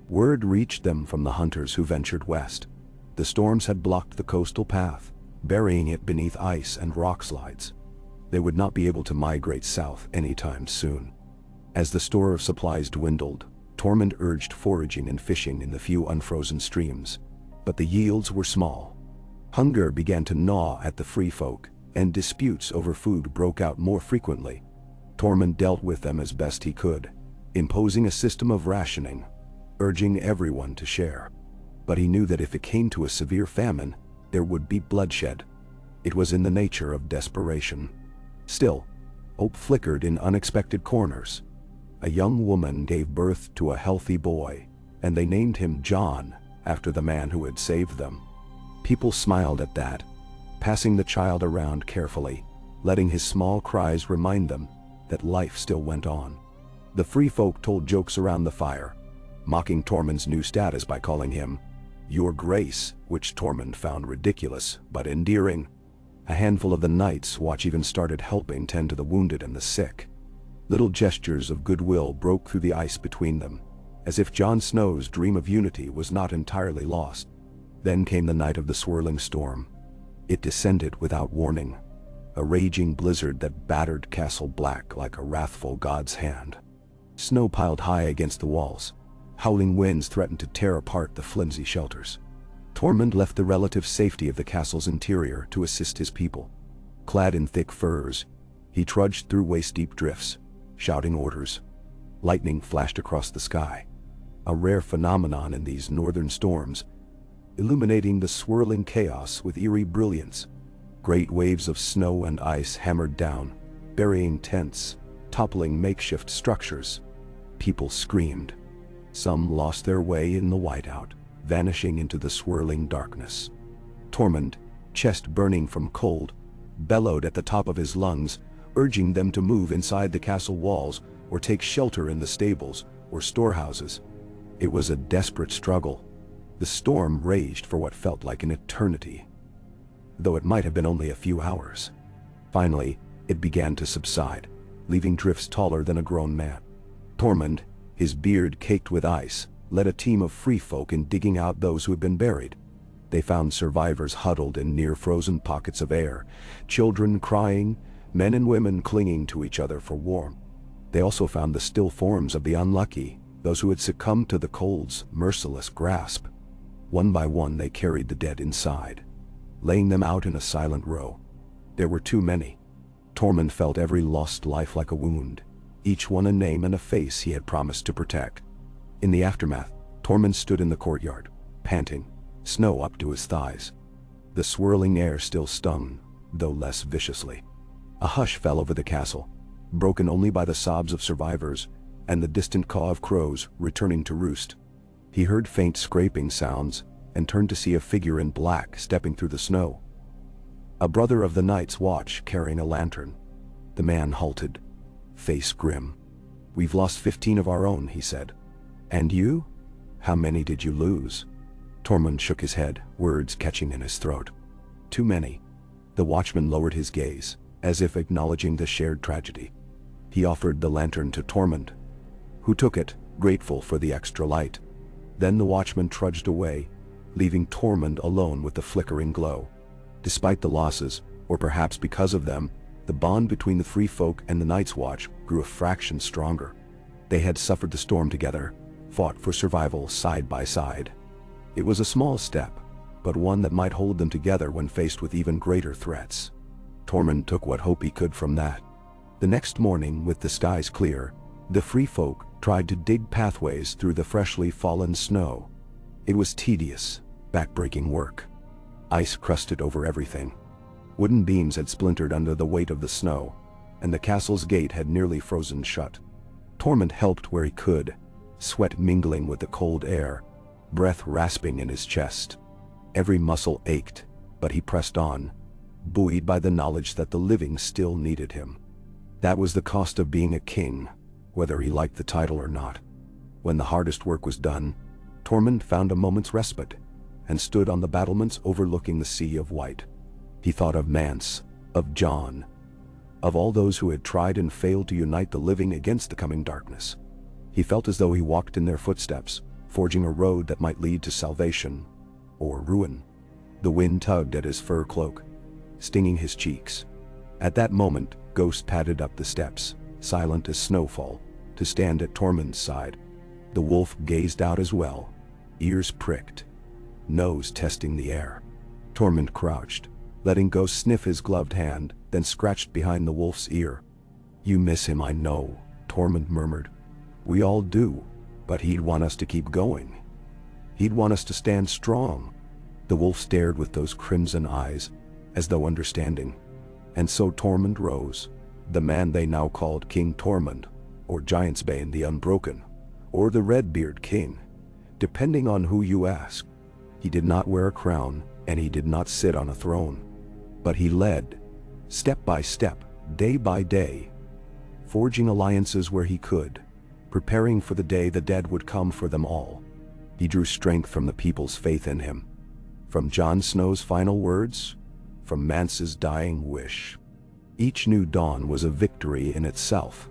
Word reached them from the hunters who ventured west. The storms had blocked the coastal path, burying it beneath ice and rock slides. They would not be able to migrate south anytime soon. As the store of supplies dwindled, Tormund urged foraging and fishing in the few unfrozen streams, but the yields were small. Hunger began to gnaw at the free folk, and disputes over food broke out more frequently. Tormund dealt with them as best he could, imposing a system of rationing, urging everyone to share. But he knew that if it came to a severe famine, there would be bloodshed. It was in the nature of desperation. Still, hope flickered in unexpected corners. A young woman gave birth to a healthy boy, and they named him Jon, after the man who had saved them. People smiled at that, passing the child around carefully, letting his small cries remind them that life still went on. The free folk told jokes around the fire, mocking Tormund's new status by calling him Your Grace, which Tormund found ridiculous but endearing. A handful of the Night's Watch even started helping tend to the wounded and the sick. Little gestures of goodwill broke through the ice between them, as if Jon Snow's dream of unity was not entirely lost. Then came the night of the swirling storm. It descended without warning, a raging blizzard that battered Castle Black like a wrathful god's hand. Snow piled high against the walls. Howling winds threatened to tear apart the flimsy shelters. Tormund left the relative safety of the castle's interior to assist his people. Clad in thick furs, he trudged through waist-deep drifts, shouting orders. Lightning flashed across the sky, a rare phenomenon in these northern storms, illuminating the swirling chaos with eerie brilliance. Great waves of snow and ice hammered down, burying tents, toppling makeshift structures. People screamed. Some lost their way in the whiteout, vanishing into the swirling darkness. Tormund, chest burning from cold, bellowed at the top of his lungs, urging them to move inside the castle walls or take shelter in the stables or storehouses. It was a desperate struggle. The storm raged for what felt like an eternity, though it might have been only a few hours. Finally, it began to subside, leaving drifts taller than a grown man. Tormund, his beard caked with ice, led a team of free folk in digging out those who had been buried. They found survivors huddled in near-frozen pockets of air, children crying, men and women clinging to each other for warmth. They also found the still forms of the unlucky, those who had succumbed to the cold's merciless grasp. One by one they carried the dead inside, laying them out in a silent row. There were too many. Tormund felt every lost life like a wound, each one a name and a face he had promised to protect. In the aftermath, Tormund stood in the courtyard, panting, snow up to his thighs. The swirling air still stung, though less viciously. A hush fell over the castle, broken only by the sobs of survivors and the distant caw of crows returning to roost. He heard faint scraping sounds and turned to see a figure in black stepping through the snow. A brother of the Night's Watch carrying a lantern. The man halted, face grim. "We've lost 15 of our own," he said. "And you? How many did you lose?" Tormund shook his head, words catching in his throat. "Too many." The watchman lowered his gaze, as if acknowledging the shared tragedy. He offered the lantern to Tormund, who took it, grateful for the extra light. Then the watchman trudged away, leaving Tormund alone with the flickering glow. Despite the losses, or perhaps because of them, the bond between the free folk and the Night's Watch grew a fraction stronger. They had suffered the storm together, fought for survival side by side. It was a small step, but one that might hold them together when faced with even greater threats. Tormund took what hope he could from that. The next morning, with the skies clear, the free folk tried to dig pathways through the freshly fallen snow. It was tedious, back-breaking work. Ice crusted over everything. Wooden beams had splintered under the weight of the snow, and the castle's gate had nearly frozen shut. Tormund helped where he could, sweat mingling with the cold air, breath rasping in his chest. Every muscle ached, but he pressed on, buoyed by the knowledge that the living still needed him. That was the cost of being a king, whether he liked the title or not. When the hardest work was done, Tormund found a moment's respite, and stood on the battlements overlooking the sea of white. He thought of Mance, of Jon, of all those who had tried and failed to unite the living against the coming darkness. He felt as though he walked in their footsteps, forging a road that might lead to salvation or ruin. The wind tugged at his fur cloak, stinging his cheeks. At that moment, Ghost padded up the steps, silent as snowfall, to stand at Tormund's side. The wolf gazed out as well, ears pricked, nose testing the air. Tormund crouched, letting Ghost sniff his gloved hand, then scratched behind the wolf's ear. "You miss him, I know," Tormund murmured. "We all do, but he'd want us to keep going. He'd want us to stand strong." The wolf stared with those crimson eyes, as though understanding. And so Tormund rose, the man they now called King Tormund, or Giantsbane the Unbroken, or the Redbeard King, depending on who you ask. He did not wear a crown, and he did not sit on a throne. But he led, step by step, day by day, forging alliances where he could, preparing for the day the dead would come for them all. He drew strength from the people's faith in him, from Jon Snow's final words, from Mance's dying wish. Each new dawn was a victory in itself,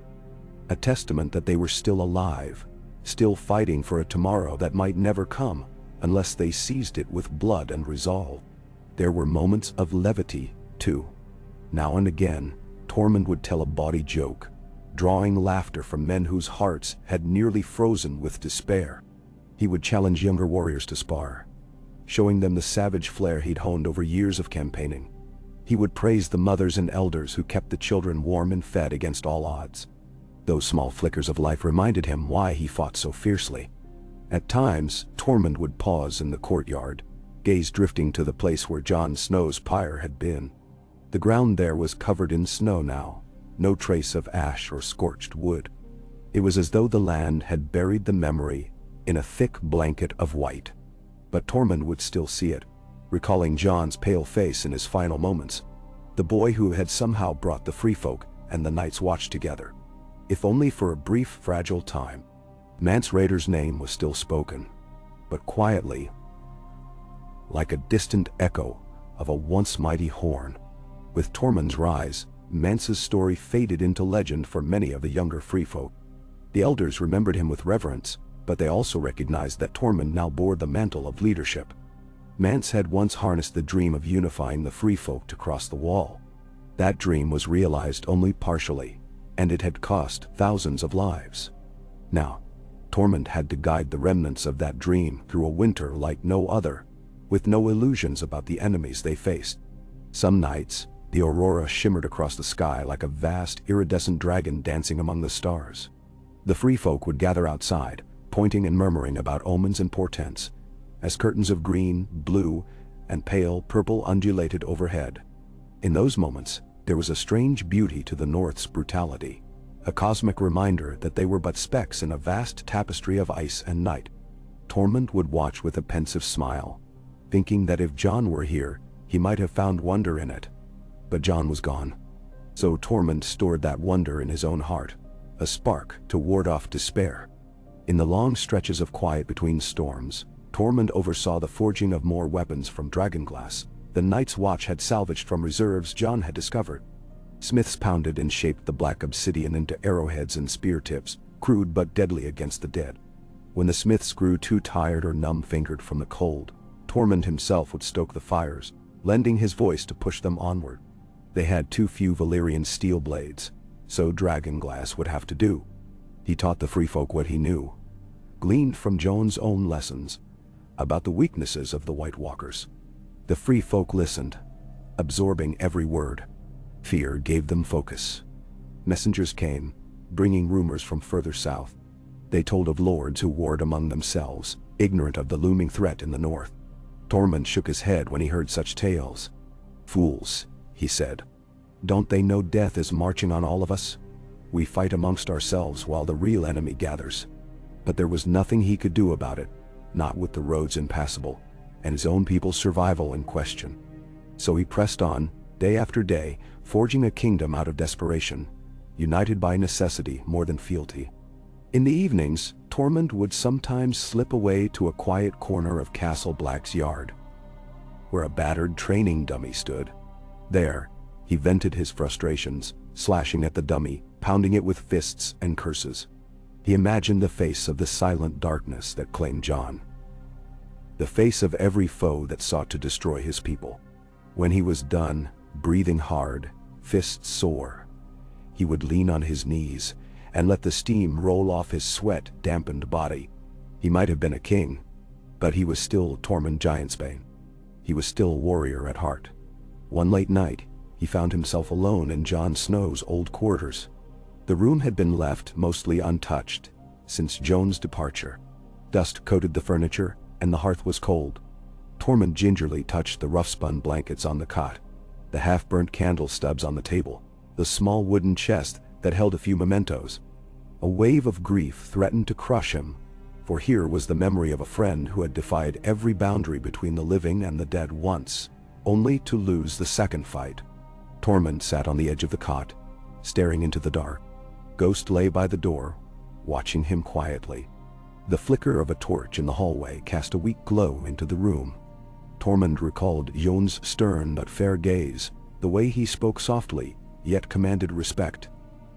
a testament that they were still alive, still fighting for a tomorrow that might never come unless they seized it with blood and resolve. There were moments of levity, too. Now and again, Tormund would tell a bawdy joke, drawing laughter from men whose hearts had nearly frozen with despair. He would challenge younger warriors to spar, showing them the savage flair he'd honed over years of campaigning. He would praise the mothers and elders who kept the children warm and fed against all odds. Those small flickers of life reminded him why he fought so fiercely. At times, Tormund would pause in the courtyard, gaze drifting to the place where Jon Snow's pyre had been. The ground there was covered in snow now, no trace of ash or scorched wood. It was as though the land had buried the memory in a thick blanket of white. But Tormund would still see it, recalling Jon's pale face in his final moments, the boy who had somehow brought the free folk and the Night's Watch together. If only for a brief, fragile time. Mance Rayder's name was still spoken, but quietly, like a distant echo of a once mighty horn. With Tormund's rise, Mance's story faded into legend for many of the younger free folk. The elders remembered him with reverence, but they also recognized that Tormund now bore the mantle of leadership. Mance had once harnessed the dream of unifying the free folk to cross the wall. That dream was realized only partially, and it had cost thousands of lives. Now, Tormund had to guide the remnants of that dream through a winter like no other, with no illusions about the enemies they faced. Some nights, the aurora shimmered across the sky like a vast, iridescent dragon dancing among the stars. The free folk would gather outside, pointing and murmuring about omens and portents, as curtains of green, blue, and pale purple undulated overhead. In those moments, there was a strange beauty to the North's brutality, a cosmic reminder that they were but specks in a vast tapestry of ice and night. Tormund would watch with a pensive smile, thinking that if Jon were here, he might have found wonder in it. But Jon was gone. So Tormund stored that wonder in his own heart, a spark to ward off despair. In the long stretches of quiet between storms, Tormund oversaw the forging of more weapons from dragonglass the Night's Watch had salvaged from reserves Jon had discovered. Smiths pounded and shaped the black obsidian into arrowheads and spear tips, crude but deadly against the dead. When the smiths grew too tired or numb-fingered from the cold, Tormund himself would stoke the fires, lending his voice to push them onward. They had too few Valyrian steel blades, so dragonglass would have to do. He taught the free folk what he knew, gleaned from Jon's own lessons, about the weaknesses of the White Walkers. The free folk listened, absorbing every word. Fear gave them focus. Messengers came, bringing rumors from further south. They told of lords who warred among themselves, ignorant of the looming threat in the north. Tormund shook his head when he heard such tales. "Fools," he said. "Don't they know death is marching on all of us? We fight amongst ourselves while the real enemy gathers." But there was nothing he could do about it, not with the roads impassable, and his own people's survival in question. So he pressed on, day after day, forging a kingdom out of desperation, united by necessity more than fealty. In the evenings, Tormund would sometimes slip away to a quiet corner of Castle Black's yard, where a battered training dummy stood. There, he vented his frustrations, slashing at the dummy, pounding it with fists and curses. He imagined the face of the silent darkness that claimed Jon, the face of every foe that sought to destroy his people. When he was done, breathing hard, fists sore, he would lean on his knees and let the steam roll off his sweat-dampened body. He might have been a king, but he was still Tormund Giantsbane. He was still a warrior at heart. One late night, he found himself alone in Jon Snow's old quarters. The room had been left mostly untouched since Jon's departure. Dust coated the furniture, and the hearth was cold. Tormund gingerly touched the rough-spun blankets on the cot, the half-burnt candle stubs on the table, the small wooden chest that held a few mementos. A wave of grief threatened to crush him, for here was the memory of a friend who had defied every boundary between the living and the dead once, only to lose the second fight. Tormund sat on the edge of the cot, staring into the dark. Ghost lay by the door, watching him quietly. The flicker of a torch in the hallway cast a weak glow into the room. Tormund recalled Jon's stern but fair gaze, the way he spoke softly, yet commanded respect,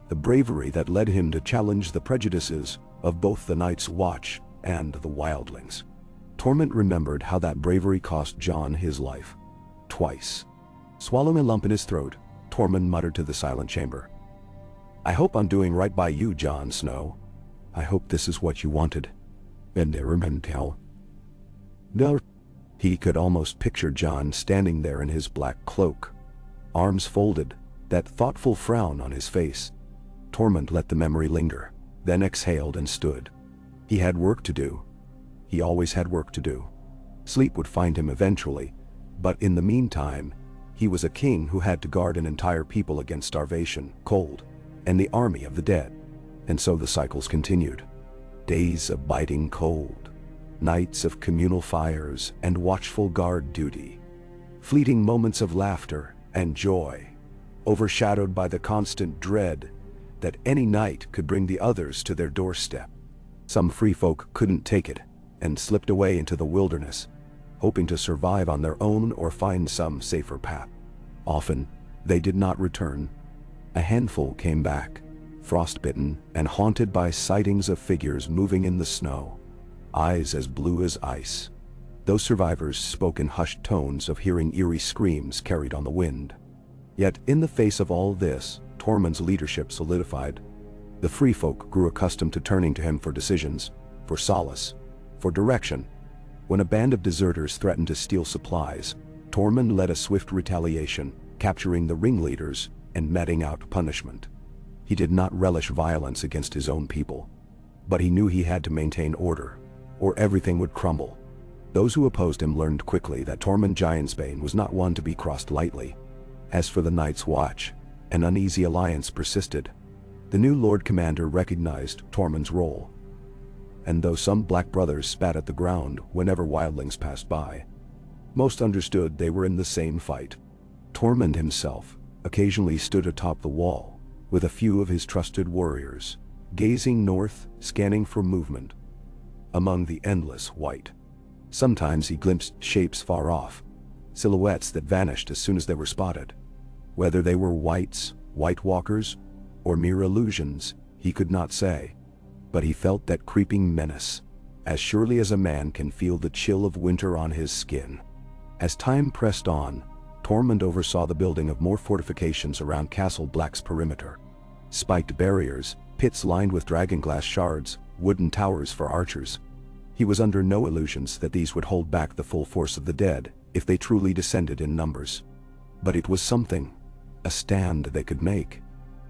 the bravery that led him to challenge the prejudices of both the Night's Watch and the wildlings. Tormund remembered how that bravery cost Jon his life. Twice. Swallowing a lump in his throat, Tormund muttered to the silent chamber, "I hope I'm doing right by you, Jon Snow. I hope this is what you wanted." No. He could almost picture Jon standing there in his black cloak, arms folded, that thoughtful frown on his face. Tormund let the memory linger, then exhaled and stood. He had work to do. He always had work to do. Sleep would find him eventually, but in the meantime, he was a king who had to guard an entire people against starvation, cold, and the army of the dead. And so the cycles continued. Days of biting cold, nights of communal fires and watchful guard duty, fleeting moments of laughter and joy, overshadowed by the constant dread that any night could bring the others to their doorstep. Some free folk couldn't take it and slipped away into the wilderness, hoping to survive on their own or find some safer path. Often, they did not return. A handful came back, frostbitten and haunted by sightings of figures moving in the snow, eyes as blue as ice. Those survivors spoke in hushed tones of hearing eerie screams carried on the wind. Yet in the face of all this, Tormund's leadership solidified. The free folk grew accustomed to turning to him for decisions, for solace, for direction. When a band of deserters threatened to steal supplies, Tormund led a swift retaliation, capturing the ringleaders and meting out punishment. He did not relish violence against his own people, but he knew he had to maintain order, or everything would crumble. Those who opposed him learned quickly that Tormund Giantsbane was not one to be crossed lightly. As for the Night's Watch, an uneasy alliance persisted. The new Lord Commander recognized Tormund's role, and though some black brothers spat at the ground whenever wildlings passed by, most understood they were in the same fight. Tormund himself occasionally stood atop the wall, with a few of his trusted warriors, gazing north, scanning for movement among the endless white. Sometimes he glimpsed shapes far off, silhouettes that vanished as soon as they were spotted. Whether they were wights, White Walkers, or mere illusions, he could not say. But he felt that creeping menace, as surely as a man can feel the chill of winter on his skin. As time pressed on, Tormund oversaw the building of more fortifications around Castle Black's perimeter. Spiked barriers, pits lined with dragonglass shards, wooden towers for archers. He was under no illusions that these would hold back the full force of the dead if they truly descended in numbers. But it was something, a stand they could make.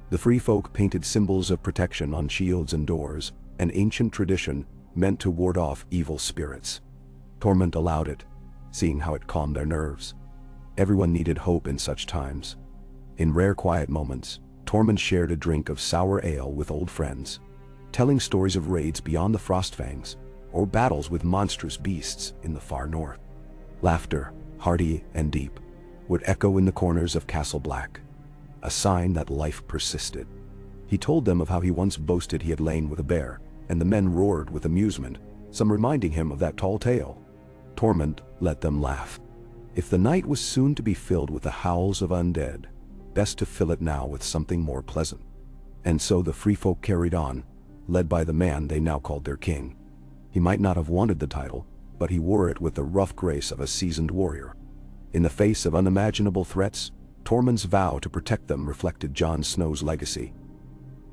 The free folk painted symbols of protection on shields and doors, an ancient tradition meant to ward off evil spirits. Tormund allowed it, seeing how it calmed their nerves. Everyone needed hope in such times. In rare quiet moments, Tormund shared a drink of sour ale with old friends, telling stories of raids beyond the Frostfangs, or battles with monstrous beasts in the far north. Laughter, hearty and deep, would echo in the corners of Castle Black, a sign that life persisted. He told them of how he once boasted he had lain with a bear, and the men roared with amusement, some reminding him of that tall tale. Tormund let them laugh. If the night was soon to be filled with the howls of undead, best to fill it now with something more pleasant. And so the free folk carried on, led by the man they now called their king. He might not have wanted the title, but he wore it with the rough grace of a seasoned warrior. In the face of unimaginable threats, Tormund's vow to protect them reflected Jon Snow's legacy.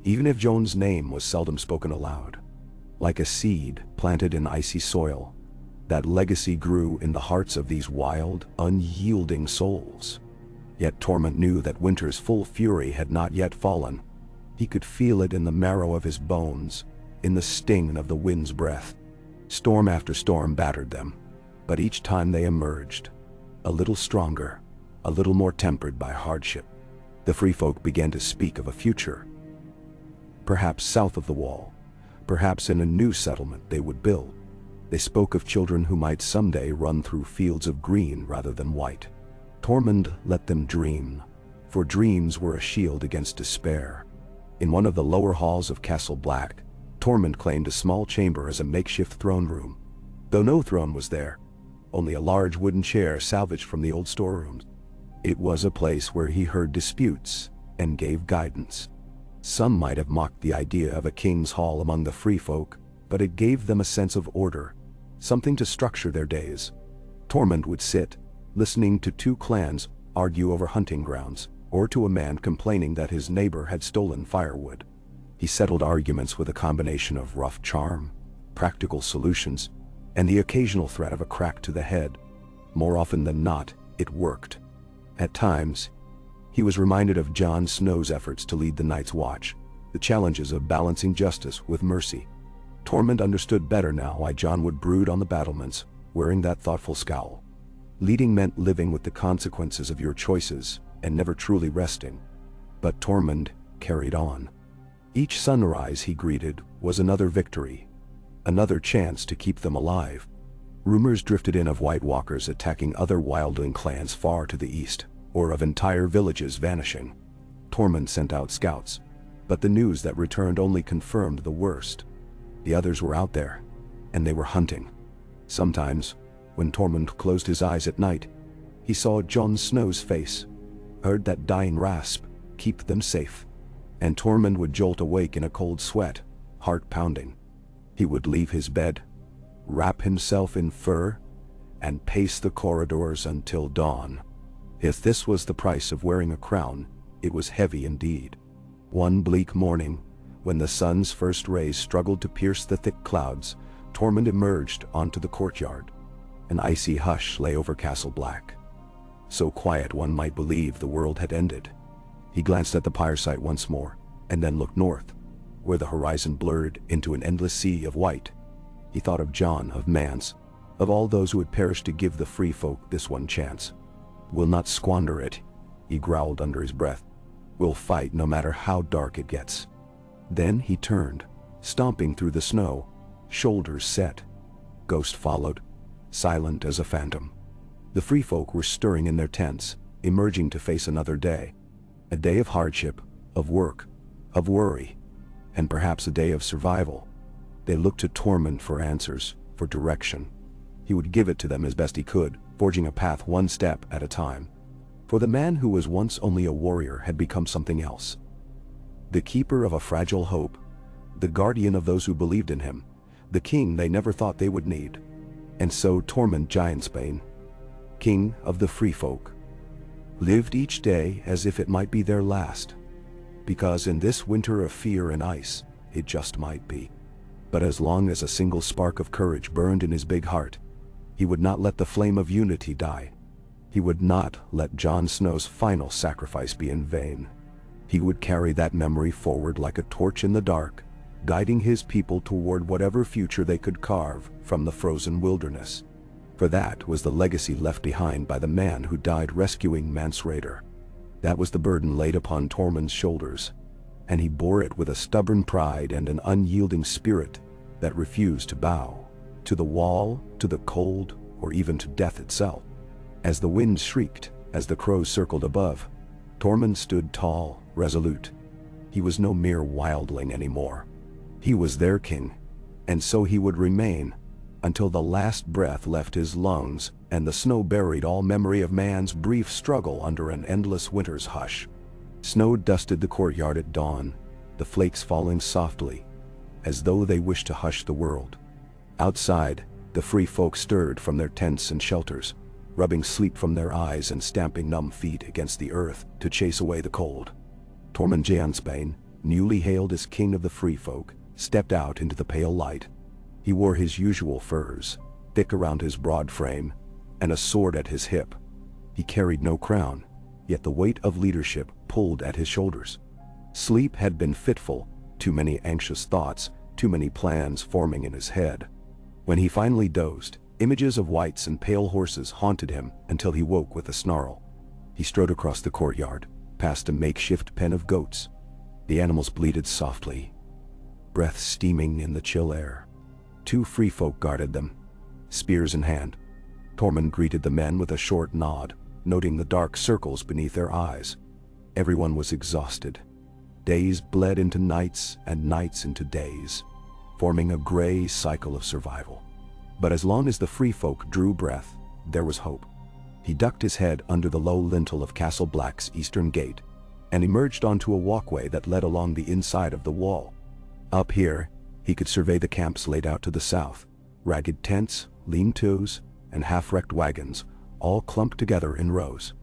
Even if Jon's name was seldom spoken aloud, like a seed planted in icy soil, that legacy grew in the hearts of these wild, unyielding souls. Yet Tormund knew that winter's full fury had not yet fallen. He could feel it in the marrow of his bones, in the sting of the wind's breath. Storm after storm battered them, but each time they emerged, a little stronger, a little more tempered by hardship. The free folk began to speak of a future. Perhaps south of the wall, perhaps in a new settlement they would build. They spoke of children who might someday run through fields of green rather than white. Tormund let them dream, for dreams were a shield against despair. In one of the lower halls of Castle Black, Tormund claimed a small chamber as a makeshift throne room. Though no throne was there, only a large wooden chair salvaged from the old storerooms. It was a place where he heard disputes and gave guidance. Some might have mocked the idea of a king's hall among the free folk, but it gave them a sense of order, something to structure their days. Tormund would sit, listening to two clans argue over hunting grounds, or to a man complaining that his neighbor had stolen firewood. He settled arguments with a combination of rough charm, practical solutions, and the occasional threat of a crack to the head. More often than not, it worked. At times, he was reminded of Jon Snow's efforts to lead the Night's Watch, the challenges of balancing justice with mercy. Tormund understood better now why Jon would brood on the battlements, wearing that thoughtful scowl. Leading meant living with the consequences of your choices and never truly resting. But Tormund carried on. Each sunrise he greeted was another victory, another chance to keep them alive. Rumors drifted in of White Walkers attacking other wildling clans far to the east, or of entire villages vanishing. Tormund sent out scouts, but the news that returned only confirmed the worst. The others were out there, and they were hunting. Sometimes, when Tormund closed his eyes at night, he saw Jon Snow's face, heard that dying rasp, "Keep them safe," and Tormund would jolt awake in a cold sweat, heart pounding. He would leave his bed, wrap himself in fur, and pace the corridors until dawn. If this was the price of wearing a crown, it was heavy indeed. One bleak morning, when the sun's first rays struggled to pierce the thick clouds, Tormund emerged onto the courtyard. An icy hush lay over Castle Black, so quiet one might believe the world had ended. He glanced at the pyre site once more, and then looked north, where the horizon blurred into an endless sea of white. He thought of Jon, of Mance, of all those who had perished to give the free folk this one chance. "We'll not squander it," he growled under his breath. "We'll fight no matter how dark it gets." Then he turned, stomping through the snow, shoulders set. Ghost followed, silent as a phantom. The free folk were stirring in their tents, emerging to face another day. A day of hardship, of work, of worry, and perhaps a day of survival. They looked to Tormund for answers, for direction. He would give it to them as best he could, forging a path one step at a time. For the man who was once only a warrior had become something else. The keeper of a fragile hope, the guardian of those who believed in him, the king they never thought they would need. And so Tormund Giantsbane, king of the free folk, lived each day as if it might be their last. Because in this winter of fear and ice, it just might be. But as long as a single spark of courage burned in his big heart, he would not let the flame of unity die. He would not let Jon Snow's final sacrifice be in vain. He would carry that memory forward like a torch in the dark, guiding his people toward whatever future they could carve from the frozen wilderness. For that was the legacy left behind by the man who died rescuing Mance Raider. That was the burden laid upon Tormund's shoulders, and he bore it with a stubborn pride and an unyielding spirit that refused to bow to the wall, to the cold, or even to death itself. As the wind shrieked, as the crows circled above, Tormund stood tall, resolute. He was no mere wildling anymore. He was their king, and so he would remain until the last breath left his lungs and the snow buried all memory of man's brief struggle under an endless winter's hush. Snow dusted the courtyard at dawn, the flakes falling softly, as though they wished to hush the world. Outside, the free folk stirred from their tents and shelters, rubbing sleep from their eyes and stamping numb feet against the earth to chase away the cold. Tormund Jansbane, newly hailed as king of the free folk, stepped out into the pale light. He wore his usual furs, thick around his broad frame, and a sword at his hip. He carried no crown, yet the weight of leadership pulled at his shoulders. Sleep had been fitful, too many anxious thoughts, too many plans forming in his head. When he finally dozed, images of whites and pale horses haunted him until he woke with a snarl. He strode across the courtyard, past a makeshift pen of goats. The animals bleated softly, breath steaming in the chill air. 2 free folk guarded them, spears in hand. Tormund greeted the men with a short nod, noting the dark circles beneath their eyes. Everyone was exhausted. Days bled into nights and nights into days, forming a gray cycle of survival. But as long as the free folk drew breath, there was hope. He ducked his head under the low lintel of Castle Black's eastern gate and emerged onto a walkway that led along the inside of the wall. Up here, he could survey the camps laid out to the south, ragged tents, lean-tos, and half-wrecked wagons, all clumped together in rows.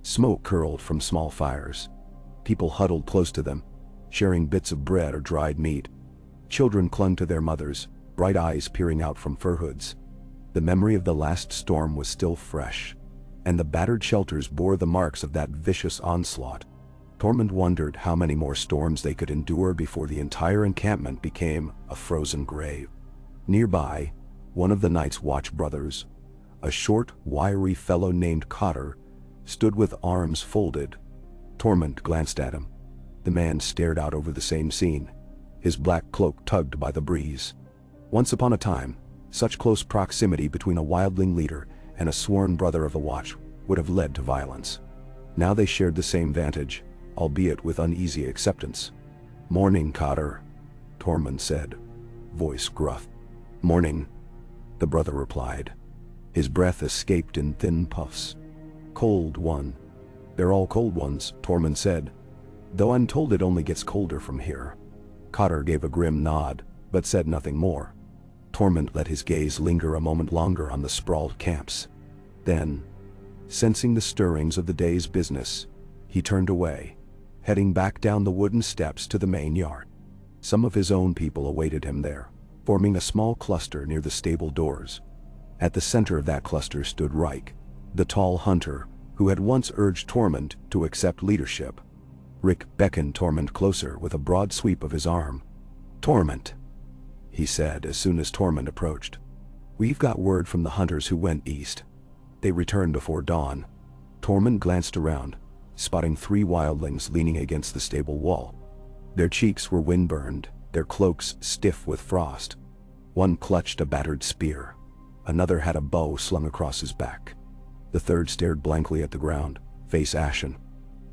Smoke curled from small fires. People huddled close to them, sharing bits of bread or dried meat. Children clung to their mothers, bright eyes peering out from fur hoods. The memory of the last storm was still fresh, and the battered shelters bore the marks of that vicious onslaught. Tormund wondered how many more storms they could endure before the entire encampment became a frozen grave. Nearby, one of the Night's Watch brothers, a short, wiry fellow named Cotter, stood with arms folded. Tormund glanced at him. The man stared out over the same scene, his black cloak tugged by the breeze. Once upon a time, such close proximity between a wildling leader and a sworn brother of the Watch would have led to violence. Now they shared the same vantage, albeit with uneasy acceptance. "Morning, Cotter," Tormund said, voice gruff. "Morning," the brother replied. His breath escaped in thin puffs. "Cold one." "They're all cold ones," Tormund said, "though I'm told it only gets colder from here." Cotter gave a grim nod, but said nothing more. Tormund let his gaze linger a moment longer on the sprawled camps. Then, sensing the stirrings of the day's business, he turned away, heading back down the wooden steps to the main yard. Some of his own people awaited him there, forming a small cluster near the stable doors. At the center of that cluster stood Reik, the tall hunter who had once urged Tormund to accept leadership. Rick beckoned Tormund closer with a broad sweep of his arm. "Tormund," he said as soon as Tormund approached. "We've got word from the hunters who went east. They returned before dawn." Tormund glanced around, spotting 3 wildlings leaning against the stable wall. Their cheeks were wind-burned, their cloaks stiff with frost. One clutched a battered spear. Another had a bow slung across his back. The third stared blankly at the ground, face ashen.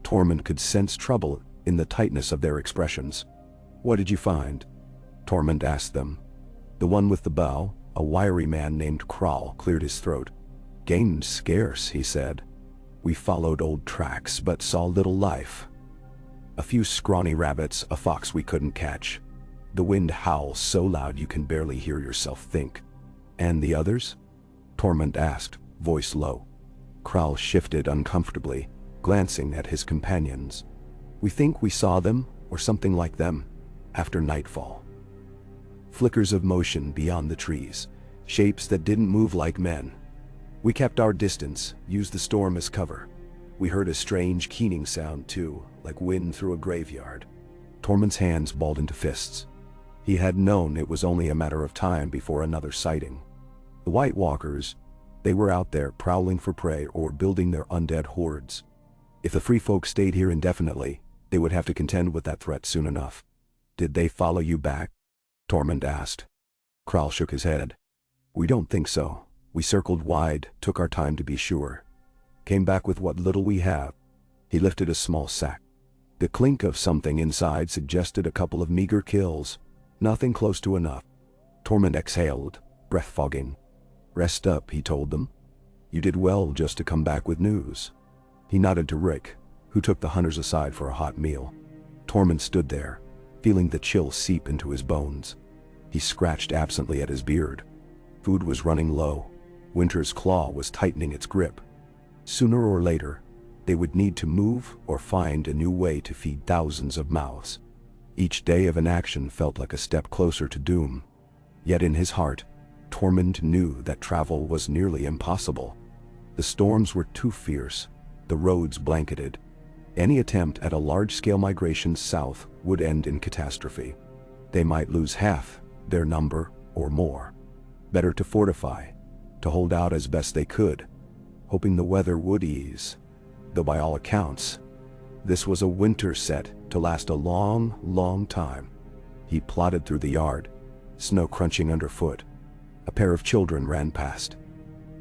Tormund could sense trouble in the tightness of their expressions. "What did you find?" Tormund asked them. The one with the bow, a wiry man named Kral, cleared his throat. "Game's scarce," he said. "We followed old tracks but saw little life. A few scrawny rabbits, a fox we couldn't catch. The wind howls so loud you can barely hear yourself think." "And the others?" Tormund asked, voice low. Kral shifted uncomfortably, glancing at his companions. "We think we saw them, or something like them, after nightfall. Flickers of motion beyond the trees, shapes that didn't move like men. We kept our distance, used the storm as cover. We heard a strange keening sound too, like wind through a graveyard." Tormund's hands balled into fists. He had known it was only a matter of time before another sighting. The White Walkers, they were out there prowling for prey or building their undead hordes. If the free folk stayed here indefinitely, they would have to contend with that threat soon enough. "Did they follow you back?" Tormund asked. Kral shook his head. "We don't think so. We circled wide, took our time to be sure. Came back with what little we have." He lifted a small sack. The clink of something inside suggested a couple of meager kills. Nothing close to enough. Tormund exhaled, breath fogging. "Rest up," he told them. "You did well just to come back with news." He nodded to Rick, who took the hunters aside for a hot meal. Tormund stood there, feeling the chill seep into his bones. He scratched absently at his beard. Food was running low. Winter's claw was tightening its grip. Sooner or later, they would need to move or find a new way to feed thousands of mouths. Each day of inaction felt like a step closer to doom. Yet in his heart, Tormund knew that travel was nearly impossible. The storms were too fierce, the roads blanketed. Any attempt at a large-scale migration south would end in catastrophe. They might lose half their number or more. Better to fortify, to hold out as best they could, hoping the weather would ease. Though by all accounts, this was a winter set to last a long, long time. He plodded through the yard, snow crunching underfoot. A pair of children ran past,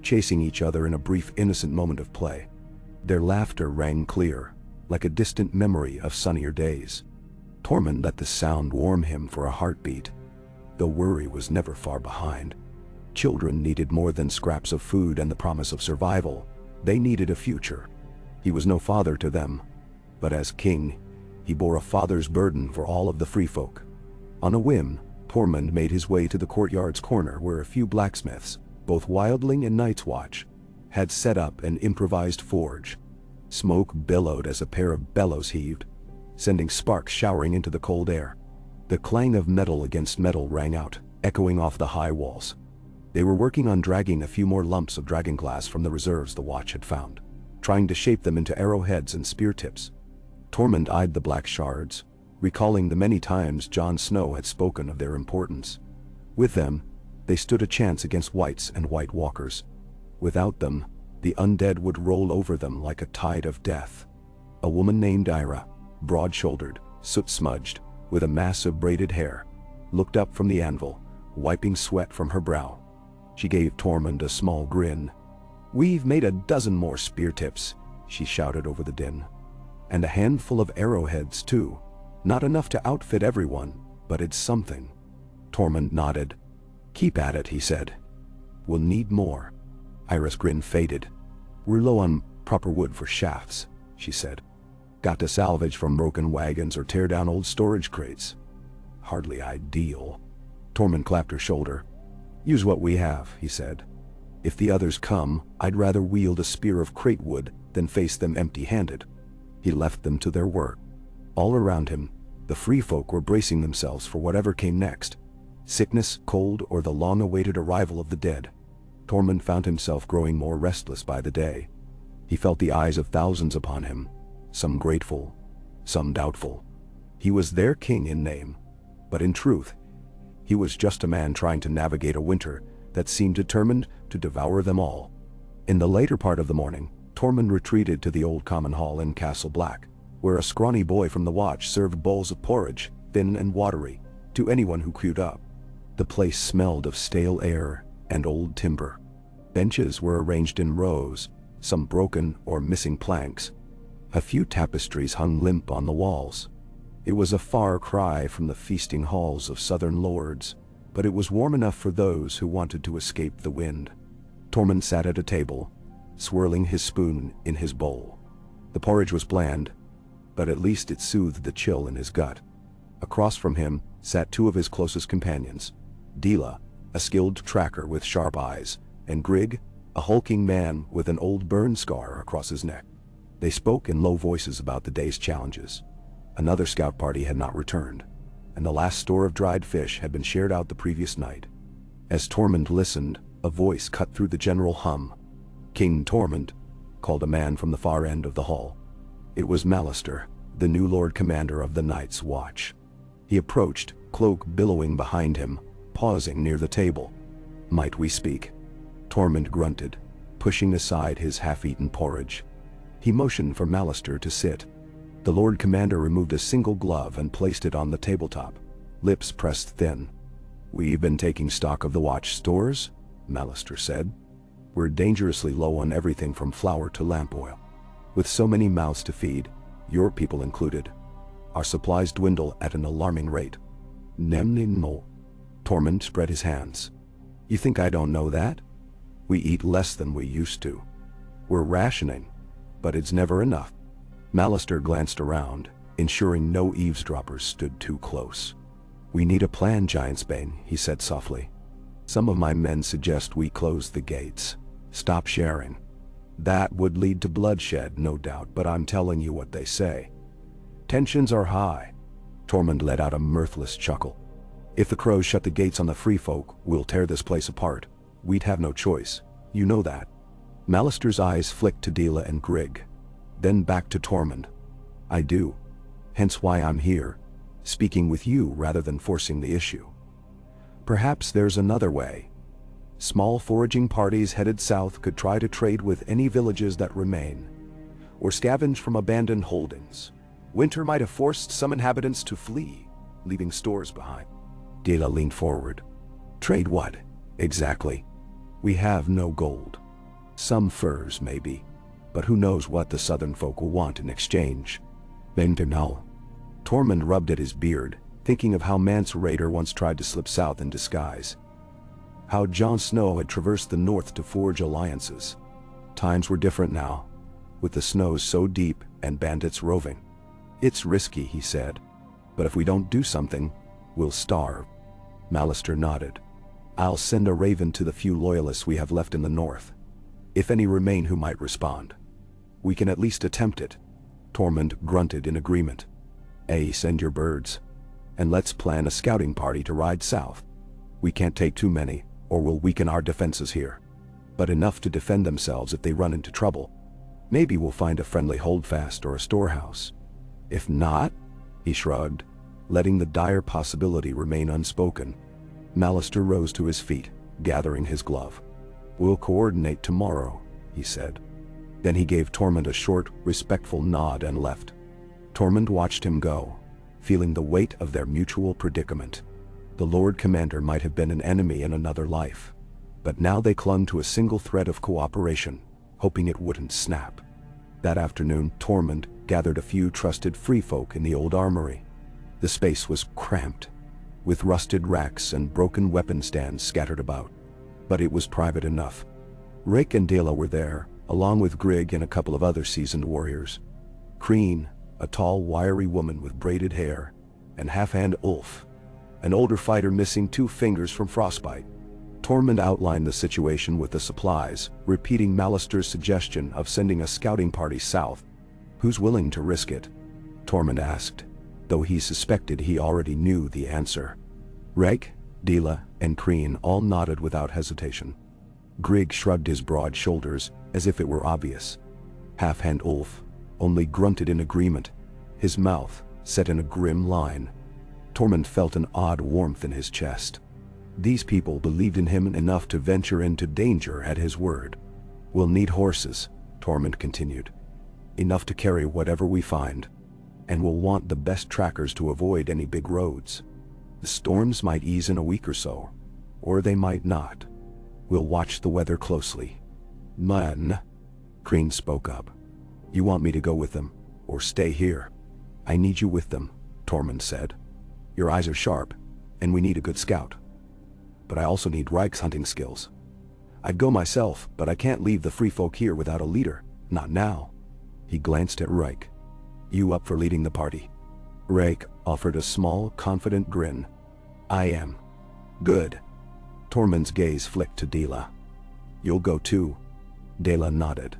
chasing each other in a brief innocent moment of play. Their laughter rang clear, like a distant memory of sunnier days. Tormund let the sound warm him for a heartbeat. The worry was never far behind. Children needed more than scraps of food and the promise of survival. They needed a future. He was no father to them, but as king, he bore a father's burden for all of the free folk. On a whim, Tormund made his way to the courtyard's corner where a few blacksmiths, both wildling and Night's Watch, had set up an improvised forge. Smoke billowed as a pair of bellows heaved, sending sparks showering into the cold air. The clang of metal against metal rang out, echoing off the high walls. They were working on dragging a few more lumps of dragon glass from the reserves the Watch had found, trying to shape them into arrowheads and spear tips. Tormund eyed the black shards, recalling the many times Jon Snow had spoken of their importance. With them, they stood a chance against Whites and White Walkers. Without them, the undead would roll over them like a tide of death. A woman named Ira, broad-shouldered, soot-smudged, with a mass of braided hair, looked up from the anvil, wiping sweat from her brow. She gave Tormund a small grin. "We've made a dozen more spear tips," she shouted over the din. "And a handful of arrowheads, too. Not enough to outfit everyone, but it's something." Tormund nodded. "Keep at it," he said. "We'll need more." Ira's grin faded. "We're low on proper wood for shafts," she said. "Got to salvage from broken wagons or tear down old storage crates. Hardly ideal." Tormund clapped her shoulder. "Use what we have," he said. "If the others come, I'd rather wield a spear of crate wood than face them empty-handed." He left them to their work. All around him, the free folk were bracing themselves for whatever came next. Sickness, cold, or the long-awaited arrival of the dead. Tormund found himself growing more restless by the day. He felt the eyes of thousands upon him, some grateful, some doubtful. He was their king in name, but in truth, he was just a man trying to navigate a winter that seemed determined to devour them all. In the later part of the morning, Tormund retreated to the old common hall in Castle Black, where a scrawny boy from the Watch served bowls of porridge, thin and watery, to anyone who queued up. The place smelled of stale air and old timber. Benches were arranged in rows, some broken or missing planks. A few tapestries hung limp on the walls. It was a far cry from the feasting halls of southern lords, but it was warm enough for those who wanted to escape the wind. Tormund sat at a table, swirling his spoon in his bowl. The porridge was bland, but at least it soothed the chill in his gut. Across from him sat two of his closest companions, Dila, a skilled tracker with sharp eyes, and Grig, a hulking man with an old burn scar across his neck. They spoke in low voices about the day's challenges. Another scout party had not returned, and the last store of dried fish had been shared out the previous night. As Tormund listened, a voice cut through the general hum. "King Tormund," called a man from the far end of the hall. It was Malister, the new Lord Commander of the Night's Watch. He approached, cloak billowing behind him, pausing near the table. "Might we speak?" Tormund grunted, pushing aside his half-eaten porridge. He motioned for Malister to sit. The Lord Commander removed a single glove and placed it on the tabletop, lips pressed thin. "We've been taking stock of the watch stores," Malister said. "We're dangerously low on everything from flour to lamp oil. With so many mouths to feed, your people included, our supplies dwindle at an alarming rate." "No." Tormund spread his hands. "You think I don't know that? We eat less than we used to. We're rationing, but it's never enough." Malister glanced around, ensuring no eavesdroppers stood too close. "We need a plan, Giantsbane," he said softly. "Some of my men suggest we close the gates, stop sharing. That would lead to bloodshed, no doubt, but I'm telling you what they say. Tensions are high." Tormund let out a mirthless chuckle. "If the crows shut the gates on the free folk, we'll tear this place apart. We'd have no choice. You know that." Malister's eyes flicked to Dela and Grigg, then back to Tormund. "I do. Hence why I'm here, speaking with you rather than forcing the issue. Perhaps there's another way. Small foraging parties headed south could try to trade with any villages that remain, or scavenge from abandoned holdings. Winter might have forced some inhabitants to flee, leaving stores behind." Dela leaned forward. "Trade what, exactly? We have no gold. Some furs, maybe, but who knows what the southern folk will want in exchange." "Now." Tormund rubbed at his beard, thinking of how Mance Raider once tried to slip south in disguise. How Jon Snow had traversed the north to forge alliances. Times were different now, with the snows so deep and bandits roving. "It's risky," he said, "but if we don't do something, we'll starve." Malister nodded. "I'll send a raven to the few loyalists we have left in the north. If any remain who might respond, we can at least attempt it." Tormund grunted in agreement. "Send your birds. And let's plan a scouting party to ride south. We can't take too many, or we'll weaken our defenses here. But enough to defend themselves if they run into trouble. Maybe we'll find a friendly holdfast or a storehouse. If not," he shrugged, letting the dire possibility remain unspoken. Malister rose to his feet, gathering his glove. "We'll coordinate tomorrow," he said. Then he gave Tormund a short, respectful nod and left. Tormund watched him go, feeling the weight of their mutual predicament. The Lord Commander might have been an enemy in another life, but now they clung to a single thread of cooperation, hoping it wouldn't snap. That afternoon, Tormund gathered a few trusted free folk in the old armory. The space was cramped, with rusted racks and broken weapon stands scattered about, but it was private enough. Rick and Dela were there, along with Grigg and a couple of other seasoned warriors. Kreen, a tall, wiry woman with braided hair, and Half-Hand Ulf, an older fighter missing 2 fingers from frostbite. Tormund outlined the situation with the supplies, repeating Malister's suggestion of sending a scouting party south. "Who's willing to risk it?" Tormund asked, though he suspected he already knew the answer. Rick, Dela, and Kreen all nodded without hesitation. Grigg shrugged his broad shoulders as if it were obvious. Half-Hand Ulf only grunted in agreement, his mouth set in a grim line. Tormund felt an odd warmth in his chest. These people believed in him enough to venture into danger at his word. "We'll need horses," Tormund continued. "Enough to carry whatever we find. And we'll want the best trackers to avoid any big roads. The storms might ease in a week or so, or they might not. We'll watch the weather closely." "Man," Kreen spoke up. "You want me to go with them, or stay here?" "I need you with them," Tormund said. "Your eyes are sharp, and we need a good scout. But I also need Reich's hunting skills. I'd go myself, but I can't leave the free folk here without a leader, not now." He glanced at Reich. "You up for leading the party?" Reich offered a small, confident grin. "I am." "Good." Tormund's gaze flicked to Dela. "You'll go too?" Dela nodded.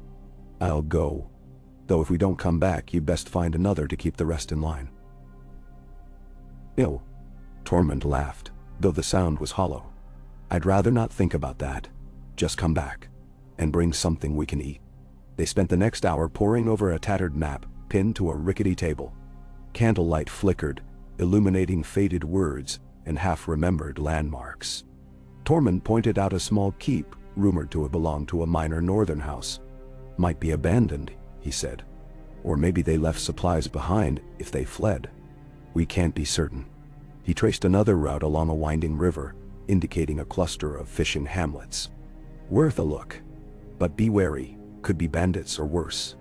"I'll go. Though if we don't come back, you'd best find another to keep the rest in line." "Ill." Tormund laughed, though the sound was hollow. "I'd rather not think about that. Just come back, and bring something we can eat." They spent the next hour poring over a tattered map pinned to a rickety table. Candlelight flickered, illuminating faded words and half-remembered landmarks. Tormund pointed out a small keep, rumored to have belonged to a minor northern house. "Might be abandoned," he said. "Or maybe they left supplies behind if they fled. We can't be certain." He traced another route along a winding river, indicating a cluster of fishing hamlets. "Worth a look. But be wary, could be bandits or worse."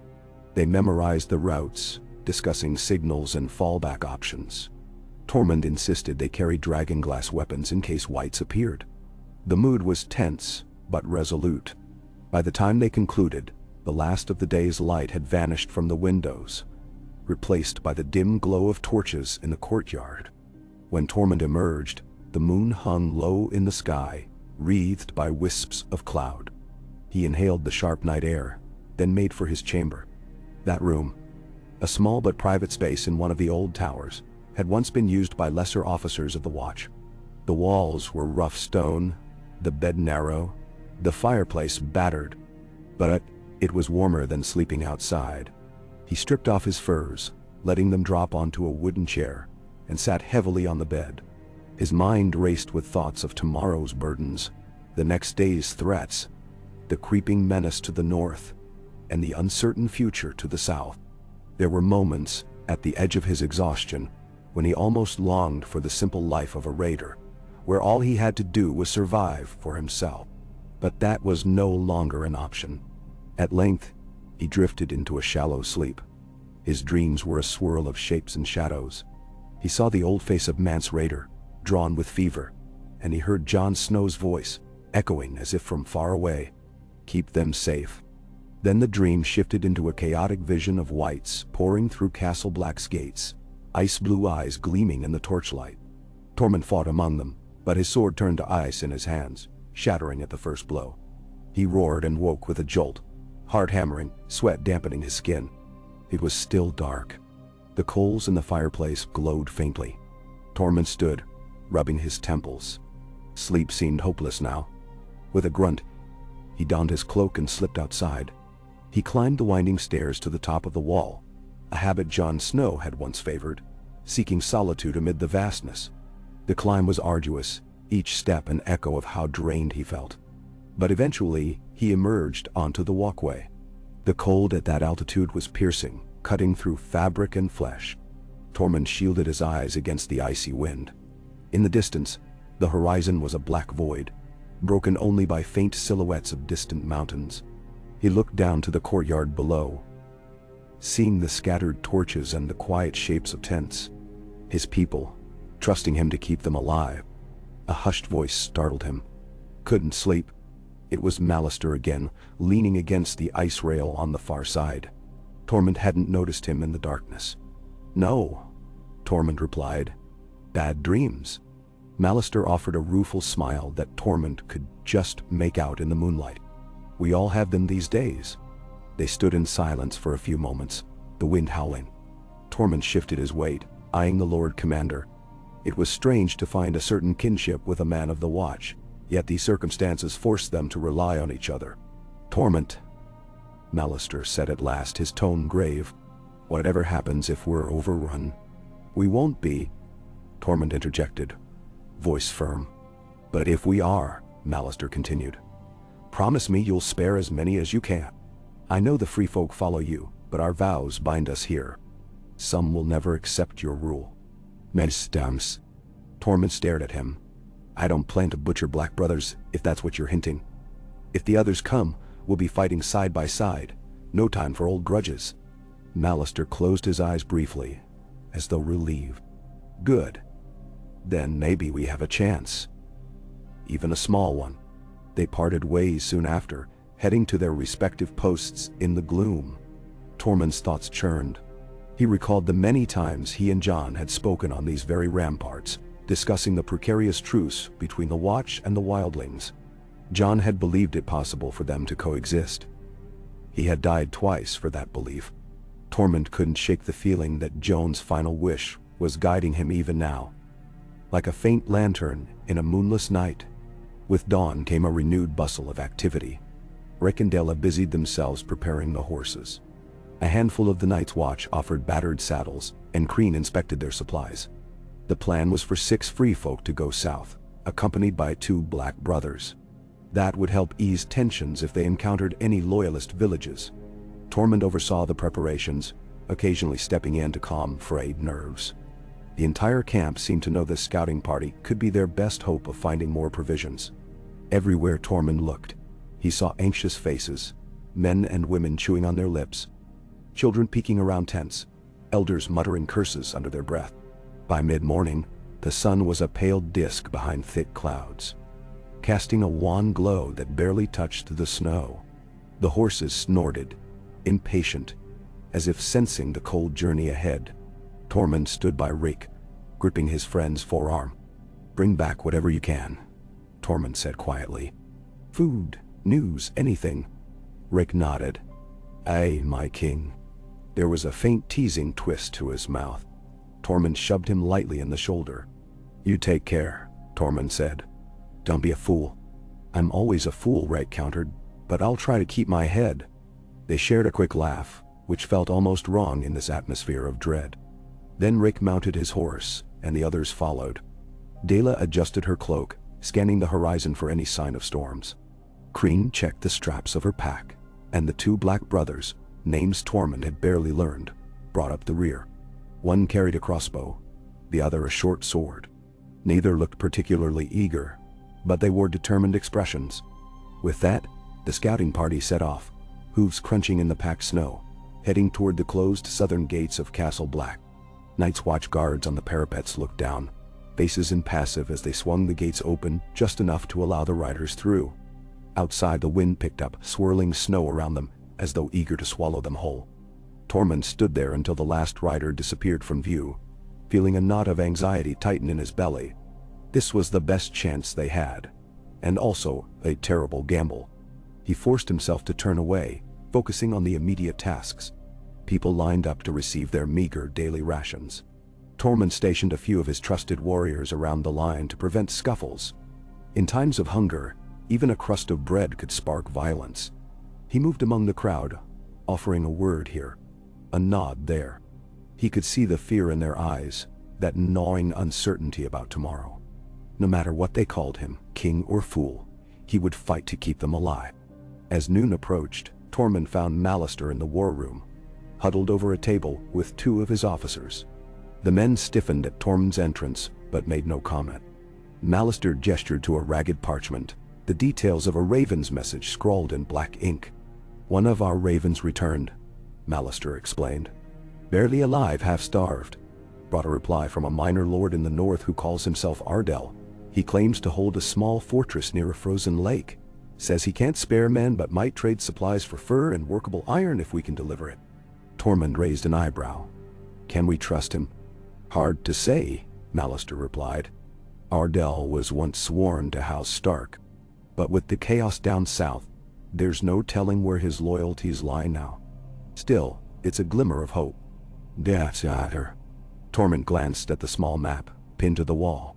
They memorized the routes, discussing signals and fallback options. Tormund insisted they carry dragonglass weapons in case whites appeared. The mood was tense, but resolute. By the time they concluded, the last of the day's light had vanished from the windows, replaced by the dim glow of torches in the courtyard. When Tormund emerged, the moon hung low in the sky, wreathed by wisps of cloud. He inhaled the sharp night air, then made for his chamber. That room, a small but private space in one of the old towers, had once been used by lesser officers of the watch. The walls were rough stone, the bed narrow, the fireplace battered, but it was warmer than sleeping outside. He stripped off his furs, letting them drop onto a wooden chair, and sat heavily on the bed. His mind raced with thoughts of tomorrow's burdens, the next day's threats, the creeping menace to the north, and the uncertain future to the south. There were moments, at the edge of his exhaustion, when he almost longed for the simple life of a raider, where all he had to do was survive for himself. But that was no longer an option. At length, he drifted into a shallow sleep. His dreams were a swirl of shapes and shadows. He saw the old face of Mance Raider, drawn with fever, and he heard Jon Snow's voice, echoing as if from far away. "Keep them safe." Then the dream shifted into a chaotic vision of whites pouring through Castle Black's gates, ice-blue eyes gleaming in the torchlight. Tormund fought among them, but his sword turned to ice in his hands, shattering at the first blow. He roared and woke with a jolt, heart hammering, sweat dampening his skin. It was still dark. The coals in the fireplace glowed faintly. Tormund stood, rubbing his temples. Sleep seemed hopeless now. With a grunt, he donned his cloak and slipped outside. He climbed the winding stairs to the top of the wall, a habit Jon Snow had once favored, seeking solitude amid the vastness. The climb was arduous, each step an echo of how drained he felt. But eventually, he emerged onto the walkway. The cold at that altitude was piercing, cutting through fabric and flesh. Tormund shielded his eyes against the icy wind. In the distance, the horizon was a black void, broken only by faint silhouettes of distant mountains. He looked down to the courtyard below, seeing the scattered torches and the quiet shapes of tents. His people, trusting him to keep them alive. A hushed voice startled him. Couldn't sleep. It was Malister again, leaning against the ice rail on the far side. Tormund hadn't noticed him in the darkness. "No," Tormund replied. "Bad dreams." Malister offered a rueful smile that Tormund could just make out in the moonlight. "We all have them these days." They stood in silence for a few moments, the wind howling. Tormund shifted his weight, eyeing the Lord Commander. It was strange to find a certain kinship with a man of the Watch, yet these circumstances forced them to rely on each other. "Tormund," Malister said at last, his tone grave, "whatever happens if we're overrun." "We won't be," Tormund interjected, voice firm. "But if we are," Malister continued, "promise me you'll spare as many as you can. I know the free folk follow you, but our vows bind us here. Some will never accept your rule." "Mance," Tormund stared at him. "I don't plan to butcher Black Brothers, if that's what you're hinting. If the others come, we'll be fighting side by side. No time for old grudges." Malister closed his eyes briefly, as though relieved. "Good. Then maybe we have a chance. Even a small one." They parted ways soon after, heading to their respective posts in the gloom. Tormund's thoughts churned. He recalled the many times he and Jon had spoken on these very ramparts, discussing the precarious truce between the Watch and the Wildlings. Jon had believed it possible for them to coexist. He had died twice for that belief. Tormund couldn't shake the feeling that Jon's final wish was guiding him even now. Like a faint lantern in a moonless night, with dawn came a renewed bustle of activity. Rekindela busied themselves preparing the horses. A handful of the Night's Watch offered battered saddles, and Kreen inspected their supplies. The plan was for 6 free folk to go south, accompanied by 2 black brothers. That would help ease tensions if they encountered any loyalist villages. Tormund oversaw the preparations, occasionally stepping in to calm frayed nerves. The entire camp seemed to know this scouting party could be their best hope of finding more provisions. Everywhere Tormund looked, he saw anxious faces, men and women chewing on their lips, children peeking around tents, elders muttering curses under their breath. By mid-morning, the sun was a pale disk behind thick clouds, casting a wan glow that barely touched the snow. The horses snorted, impatient, as if sensing the cold journey ahead. Tormund stood by Rick, gripping his friend's forearm. "Bring back whatever you can," Tormund said quietly. "Food, news, anything." Rick nodded. "Aye, my king." There was a faint teasing twist to his mouth. Tormund shoved him lightly in the shoulder. "You take care," Tormund said. "Don't be a fool." "I'm always a fool," Rick countered, "but I'll try to keep my head." They shared a quick laugh, which felt almost wrong in this atmosphere of dread. Then Rick mounted his horse, and the others followed. Dela adjusted her cloak, scanning the horizon for any sign of storms. Kreen checked the straps of her pack, and the 2 black brothers, names Tormund had barely learned, brought up the rear. One carried a crossbow, the other a short sword. Neither looked particularly eager, but they wore determined expressions. With that, the scouting party set off, hooves crunching in the packed snow, heading toward the closed southern gates of Castle Black. Night's Watch guards on the parapets looked down, faces impassive as they swung the gates open just enough to allow the riders through. Outside, the wind picked up, swirling snow around them, as though eager to swallow them whole. Tormund stood there until the last rider disappeared from view, feeling a knot of anxiety tighten in his belly. This was the best chance they had, and also a terrible gamble. He forced himself to turn away, focusing on the immediate tasks. People lined up to receive their meager daily rations. Tormund stationed a few of his trusted warriors around the line to prevent scuffles. In times of hunger, even a crust of bread could spark violence. He moved among the crowd, offering a word here, a nod there. He could see the fear in their eyes, that gnawing uncertainty about tomorrow. No matter what they called him, king or fool, he would fight to keep them alive. As noon approached, Tormund found Malister in the war room, huddled over a table with 2 of his officers. The men stiffened at Tormund's entrance, but made no comment. Malister gestured to a ragged parchment, the details of a raven's message scrawled in black ink. "One of our ravens returned," Malister explained. "Barely alive, half starved," brought a reply from a minor lord in the north who calls himself Ardell. "He claims to hold a small fortress near a frozen lake. Says he can't spare men but might trade supplies for fur and workable iron if we can deliver it." Tormund raised an eyebrow. "Can we trust him?" "Hard to say," Malister replied. "Ardell was once sworn to House Stark, but with the chaos down south, there's no telling where his loyalties lie now. Still, it's a glimmer of hope." "That's other." Tormund glanced at the small map, pinned to the wall.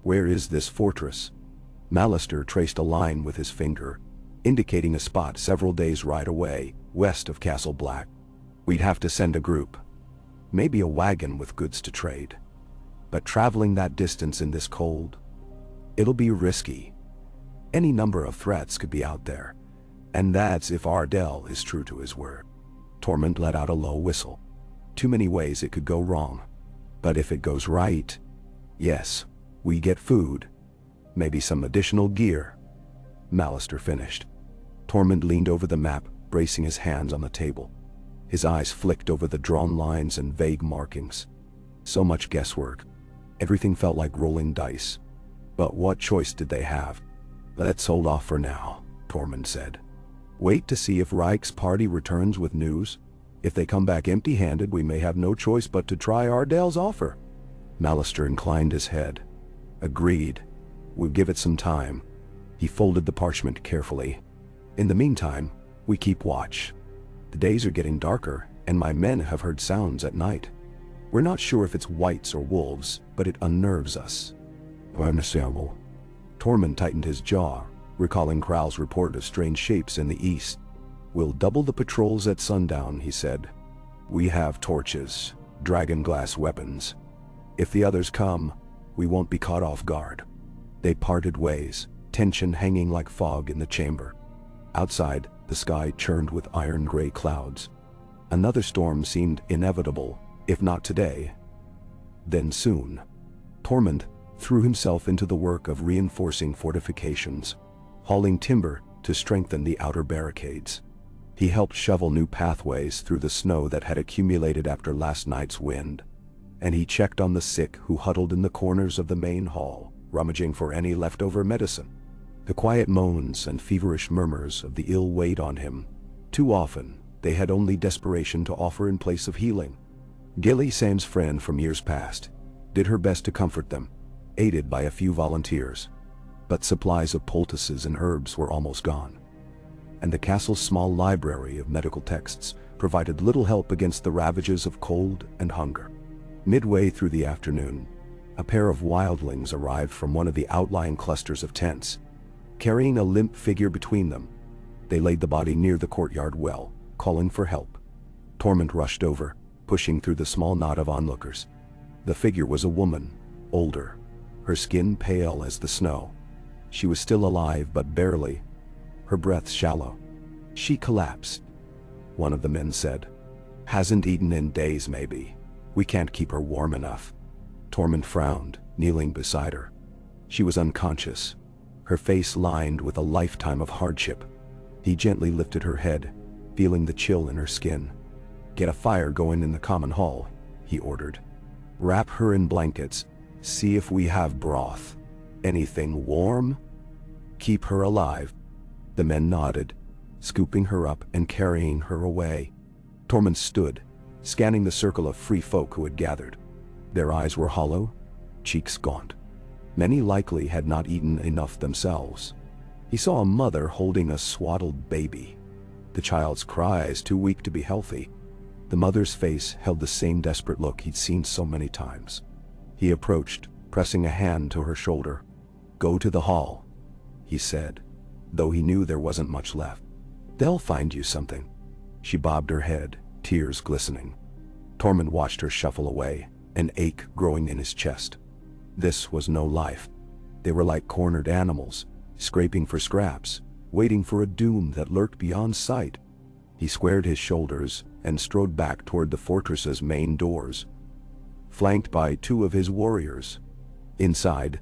"Where is this fortress?" Malister traced a line with his finger, indicating a spot several days' ride away, west of Castle Black. "We'd have to send a group. Maybe a wagon with goods to trade. But traveling that distance in this cold, it'll be risky. Any number of threats could be out there, and that's if Ardell is true to his word." Tormund let out a low whistle. Too many ways it could go wrong. But if it goes right, yes, we get food. Maybe some additional gear. Malister finished. Tormund leaned over the map, bracing his hands on the table. His eyes flicked over the drawn lines and vague markings. So much guesswork. Everything felt like rolling dice. But what choice did they have? "Let's hold off for now," Tormund said. "Wait to see if Reich's party returns with news. If they come back empty-handed, we may have no choice but to try Ardell's offer." Malister inclined his head. "Agreed. We'll give it some time." He folded the parchment carefully. "In the meantime, we keep watch. The days are getting darker, and my men have heard sounds at night. We're not sure if it's wights or wolves, but it unnerves us." "Understandable." Tormund tightened his jaw, recalling Kral's report of strange shapes in the east. "We'll double the patrols at sundown," he said. "We have torches, dragon glass weapons. If the others come, we won't be caught off guard." They parted ways, tension hanging like fog in the chamber. Outside, the sky churned with iron-gray clouds. Another storm seemed inevitable, if not today, then soon. Tormund threw himself into the work of reinforcing fortifications, hauling timber to strengthen the outer barricades. He helped shovel new pathways through the snow that had accumulated after last night's wind, and he checked on the sick who huddled in the corners of the main hall, rummaging for any leftover medicine. The quiet moans and feverish murmurs of the ill weighed on him. Too often, they had only desperation to offer in place of healing. Gilly, Sam's friend from years past, did her best to comfort them, aided by a few volunteers. But supplies of poultices and herbs were almost gone, and the castle's small library of medical texts provided little help against the ravages of cold and hunger. Midway through the afternoon, a pair of wildlings arrived from one of the outlying clusters of tents, carrying a limp figure between them. They laid the body near the courtyard well, calling for help. Tormund rushed over, pushing through the small knot of onlookers. The figure was a woman, older, her skin pale as the snow. She was still alive, but barely, her breath shallow. "She collapsed," one of the men said. "Hasn't eaten in days, maybe. We can't keep her warm enough." Tormund frowned, kneeling beside her. She was unconscious, her face lined with a lifetime of hardship. He gently lifted her head, feeling the chill in her skin. "Get a fire going in the common hall," he ordered. "Wrap her in blankets. See if we have broth. Anything warm? Keep her alive." The men nodded, scooping her up and carrying her away. Tormund stood, scanning the circle of free folk who had gathered. Their eyes were hollow, cheeks gaunt. Many likely had not eaten enough themselves. He saw a mother holding a swaddled baby, the child's cries too weak to be healthy. The mother's face held the same desperate look he'd seen so many times. He approached, pressing a hand to her shoulder. "Go to the hall," he said, though he knew there wasn't much left. "They'll find you something." She bobbed her head, tears glistening. Tormund watched her shuffle away, an ache growing in his chest. This was no life. They were like cornered animals, scraping for scraps, waiting for a doom that lurked beyond sight. He squared his shoulders and strode back toward the fortress's main doors, flanked by two of his warriors. Inside,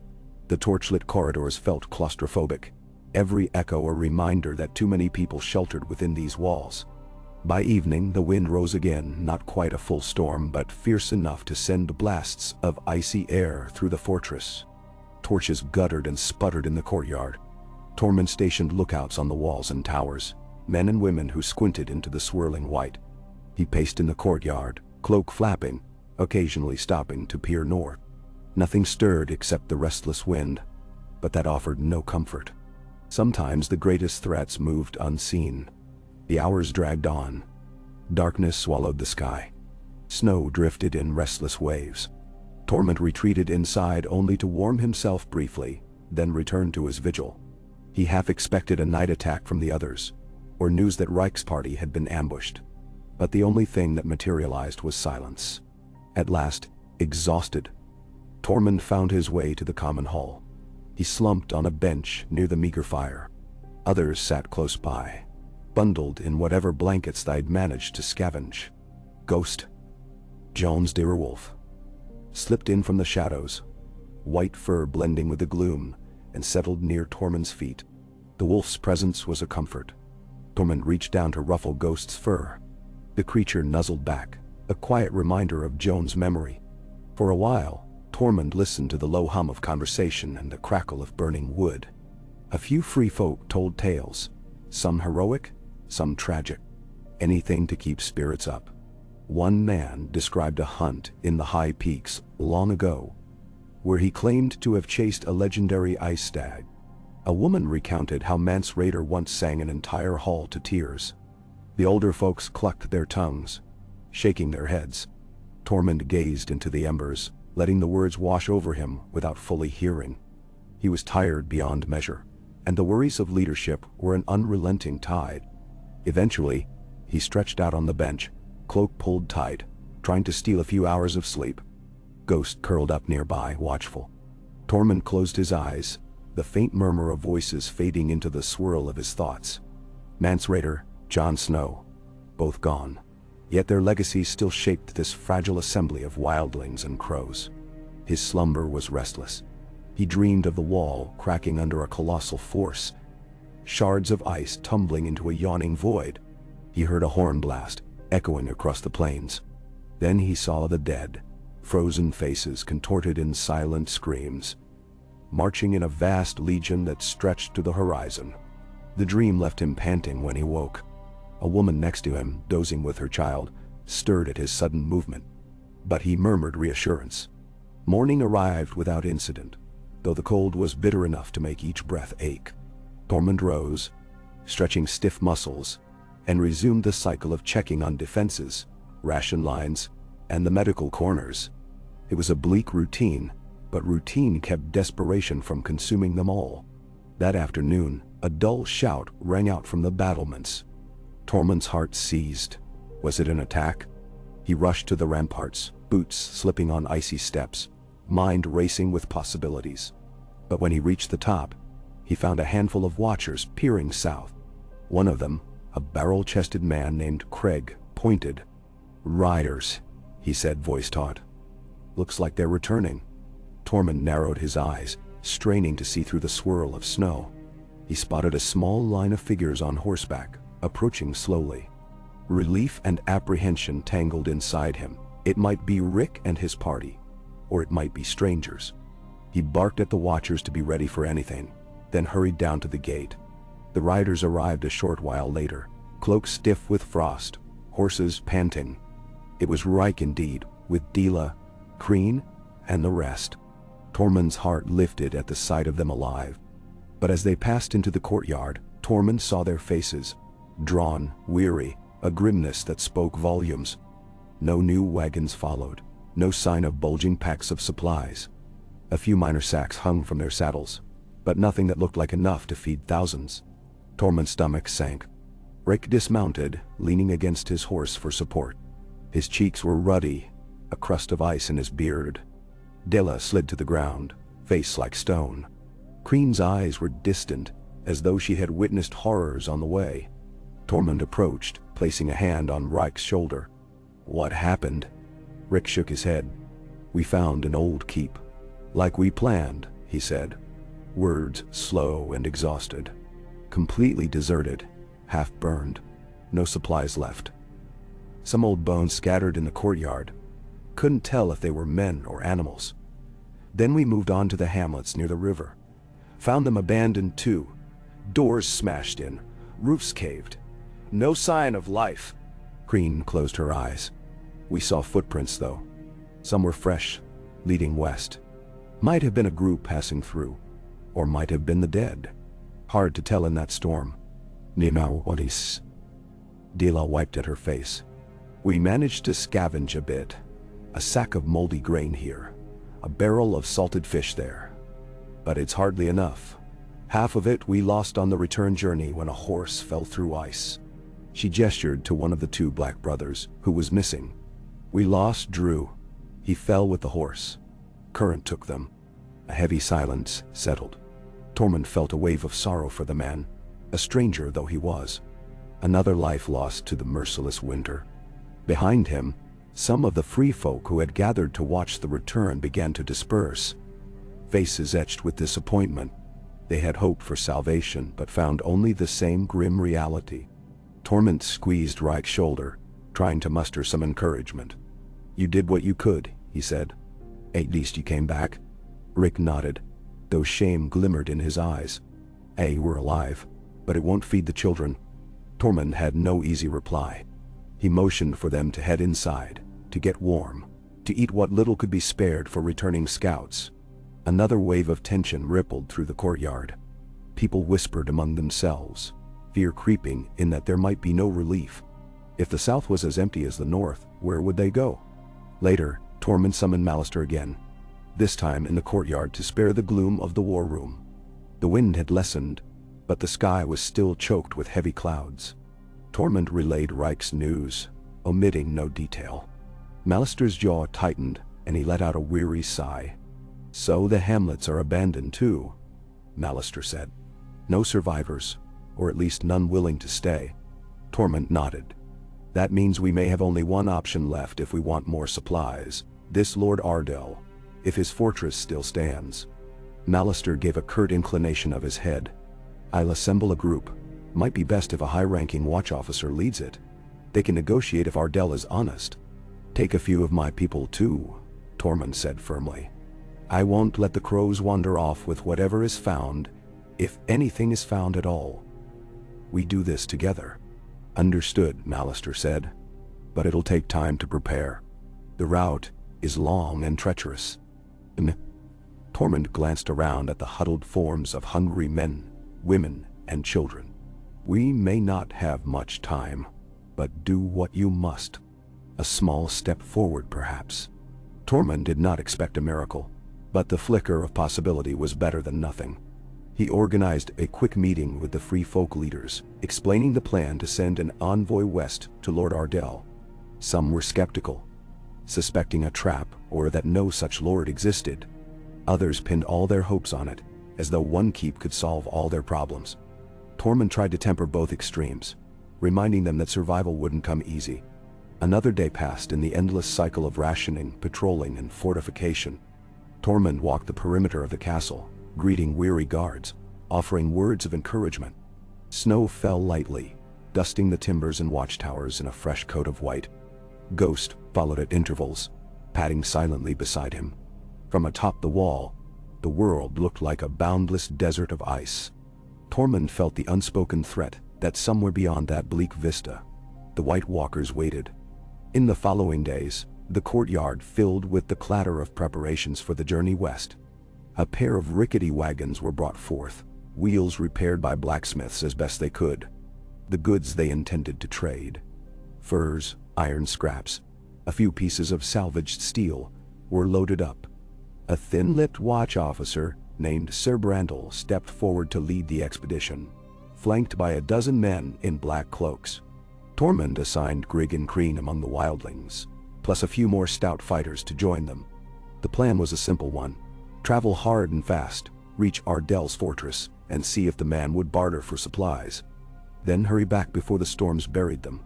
the torchlit corridors felt claustrophobic, every echo a reminder that too many people sheltered within these walls. By evening, the wind rose again, not quite a full storm, but fierce enough to send blasts of icy air through the fortress. Torches guttered and sputtered in the courtyard. Tormund stationed lookouts on the walls and towers, men and women who squinted into the swirling white. He paced in the courtyard, cloak flapping, occasionally stopping to peer north. Nothing stirred except the restless wind, but that offered no comfort. Sometimes the greatest threats moved unseen. The hours dragged on. Darkness swallowed the sky. Snow drifted in restless waves. Tormund retreated inside only to warm himself briefly, then returned to his vigil. He half expected a night attack from the others, or news that Reich's party had been ambushed. But the only thing that materialized was silence. At last, exhausted, Tormund found his way to the common hall. He slumped on a bench near the meager fire. Others sat close by, bundled in whatever blankets they'd managed to scavenge. Ghost, Jones Direwolf, slipped in from the shadows, white fur blending with the gloom, and settled near Tormund's feet. The wolf's presence was a comfort. Tormund reached down to ruffle Ghost's fur. The creature nuzzled back, a quiet reminder of Joan's memory. For a while, Tormund listened to the low hum of conversation and the crackle of burning wood. A few free folk told tales, some heroic, some tragic, anything to keep spirits up. One man described a hunt in the high peaks long ago, where he claimed to have chased a legendary ice stag. A woman recounted how Mance Raider once sang an entire hall to tears. The older folks clucked their tongues, shaking their heads. Tormund gazed into the embers, letting the words wash over him without fully hearing. He was tired beyond measure, and the worries of leadership were an unrelenting tide. Eventually, he stretched out on the bench, cloak pulled tight, trying to steal a few hours of sleep. Ghost curled up nearby, watchful. Tormund closed his eyes, the faint murmur of voices fading into the swirl of his thoughts. Mance Rayder, Jon Snow, both gone. Yet their legacies still shaped this fragile assembly of wildlings and crows. His slumber was restless. He dreamed of the wall cracking under a colossal force, shards of ice tumbling into a yawning void. He heard a horn blast, echoing across the plains. Then he saw the dead, frozen faces contorted in silent screams, marching in a vast legion that stretched to the horizon. The dream left him panting when he woke. A woman next to him, dozing with her child, stirred at his sudden movement. But he murmured reassurance. Morning arrived without incident, though the cold was bitter enough to make each breath ache. Tormund rose, stretching stiff muscles, and resumed the cycle of checking on defenses, ration lines, and the medical corners. It was a bleak routine, but routine kept desperation from consuming them all. That afternoon, a dull shout rang out from the battlements. Tormund's heart seized. Was it an attack? He rushed to the ramparts, boots slipping on icy steps, mind racing with possibilities. But when he reached the top, he found a handful of watchers peering south. One of them, a barrel-chested man named Craig, pointed. "Riders," he said, voice taut. "Looks like they're returning." Tormund narrowed his eyes, straining to see through the swirl of snow. He spotted a small line of figures on horseback, approaching slowly. Relief and apprehension tangled inside him. It might be Rick and his party, or it might be strangers. He barked at the watchers to be ready for anything, then hurried down to the gate. The riders arrived a short while later, cloaks stiff with frost, horses panting. It was Reich indeed, with Dila, Kreen, and the rest. Tormund's heart lifted at the sight of them alive. But as they passed into the courtyard, Tormund saw their faces, drawn, weary, a grimness that spoke volumes. No new wagons followed, no sign of bulging packs of supplies. A few minor sacks hung from their saddles, but nothing that looked like enough to feed thousands. Tormund's stomach sank. Rick dismounted, leaning against his horse for support. His cheeks were ruddy, a crust of ice in his beard. Dilla slid to the ground, face like stone. Kreen's eyes were distant, as though she had witnessed horrors on the way. Tormund approached, placing a hand on Reich's shoulder. "What happened?" Rick shook his head. "We found an old keep. Like we planned," he said, words slow and exhausted. "Completely deserted, half burned, no supplies left. Some old bones scattered in the courtyard. Couldn't tell if they were men or animals. Then we moved on to the hamlets near the river. Found them abandoned too. Doors smashed in, roofs caved. No sign of life." Kreen closed her eyes. "We saw footprints though. Some were fresh, leading west. Might have been a group passing through, or might have been the dead. Hard to tell in that storm." "Nima, what is?" Dila wiped at her face. "We managed to scavenge a bit. A sack of moldy grain here, a barrel of salted fish there. But it's hardly enough. Half of it we lost on the return journey when a horse fell through ice." She gestured to one of the two black brothers, who was missing. "We lost Drew. He fell with the horse. Current took them." A heavy silence settled. Tormund felt a wave of sorrow for the man, a stranger though he was. Another life lost to the merciless winter. Behind him, some of the free folk who had gathered to watch the return began to disperse. Faces etched with disappointment. They had hoped for salvation but found only the same grim reality. Tormund squeezed Reich's shoulder, trying to muster some encouragement. "You did what you could," he said. "At least you came back." Rick nodded, though shame glimmered in his eyes. "We're alive, but it won't feed the children." Tormund had no easy reply. He motioned for them to head inside, to get warm, to eat what little could be spared for returning scouts. Another wave of tension rippled through the courtyard. People whispered among themselves, fear creeping in that there might be no relief. If the south was as empty as the north, where would they go? Later, Tormund summoned Malister again, this time in the courtyard to spare the gloom of the war room. The wind had lessened, but the sky was still choked with heavy clouds. Tormund relayed Reich's news, omitting no detail. Malister's jaw tightened, and he let out a weary sigh. "So the hamlets are abandoned too," Malister said. "No survivors, or at least none willing to stay." Tormund nodded. "That means we may have only one option left if we want more supplies. This Lord Ardell, if his fortress still stands." Malister gave a curt inclination of his head. "I'll assemble a group. Might be best if a high-ranking watch officer leads it. They can negotiate if Ardell is honest." "Take a few of my people too," Tormund said firmly. "I won't let the crows wander off with whatever is found, if anything is found at all. We do this together." "Understood," Malister said. "But it'll take time to prepare. The route is long and treacherous." Tormund glanced around at the huddled forms of hungry men, women, and children. "We may not have much time, but do what you must. A small step forward, perhaps." Tormund did not expect a miracle, but the flicker of possibility was better than nothing. He organized a quick meeting with the Free Folk leaders, explaining the plan to send an envoy west to Lord Ardell. Some were skeptical, suspecting a trap or that no such lord existed. Others pinned all their hopes on it, as though one keep could solve all their problems. Tormund tried to temper both extremes, reminding them that survival wouldn't come easy. Another day passed in the endless cycle of rationing, patrolling, and fortification. Tormund walked the perimeter of the castle, greeting weary guards, offering words of encouragement. Snow fell lightly, dusting the timbers and watchtowers in a fresh coat of white. Ghost followed at intervals, padding silently beside him. From atop the wall, the world looked like a boundless desert of ice. Tormund felt the unspoken threat that somewhere beyond that bleak vista, the White Walkers waited. In the following days, the courtyard filled with the clatter of preparations for the journey west. A pair of rickety wagons were brought forth, wheels repaired by blacksmiths as best they could. The goods they intended to trade, furs, iron scraps, a few pieces of salvaged steel, were loaded up. A thin-lipped watch officer named Sir Brandel stepped forward to lead the expedition, flanked by a dozen men in black cloaks. Tormund assigned Grigg and Crean among the wildlings, plus a few more stout fighters to join them. The plan was a simple one: travel hard and fast, reach Ardell's fortress, and see if the man would barter for supplies. Then hurry back before the storms buried them.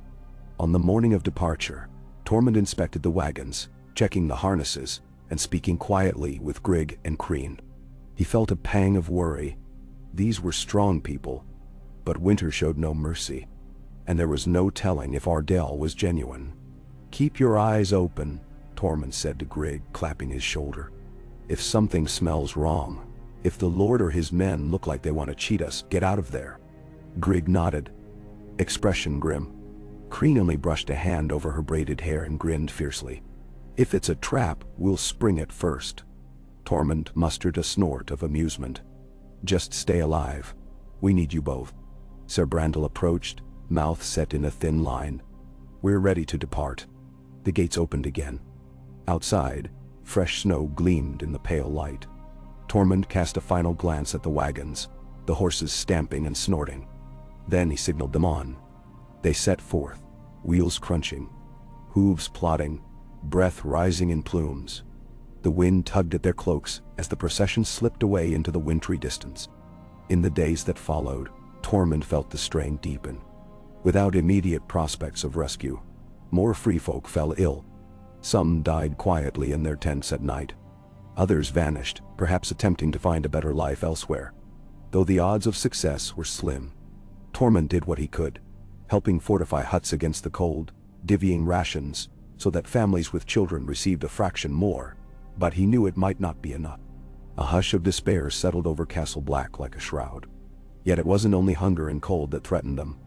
On the morning of departure, Tormund inspected the wagons, checking the harnesses, and speaking quietly with Grigg and Crean. He felt a pang of worry. These were strong people, but winter showed no mercy, and there was no telling if Ardell was genuine. "Keep your eyes open," Tormund said to Grigg, clapping his shoulder. "If something smells wrong, if the Lord or his men look like they want to cheat us, get out of there." Grigg nodded, expression grim. Crean only brushed a hand over her braided hair and grinned fiercely. "If it's a trap, we'll spring it first." Tormund mustered a snort of amusement. "Just stay alive. We need you both." Sir Brandel approached, mouth set in a thin line. "We're ready to depart." The gates opened again. Outside, fresh snow gleamed in the pale light. Tormund cast a final glance at the wagons, the horses stamping and snorting. Then he signaled them on. They set forth, wheels crunching, hooves plodding, breath rising in plumes. The wind tugged at their cloaks as the procession slipped away into the wintry distance. In the days that followed, Tormund felt the strain deepen. Without immediate prospects of rescue, more free folk fell ill. Some died quietly in their tents at night. Others vanished, perhaps attempting to find a better life elsewhere. Though the odds of success were slim, Tormund did what he could, helping fortify huts against the cold, divvying rations, so that families with children received a fraction more, but he knew it might not be enough. A hush of despair settled over Castle Black like a shroud. Yet it wasn't only hunger and cold that threatened them.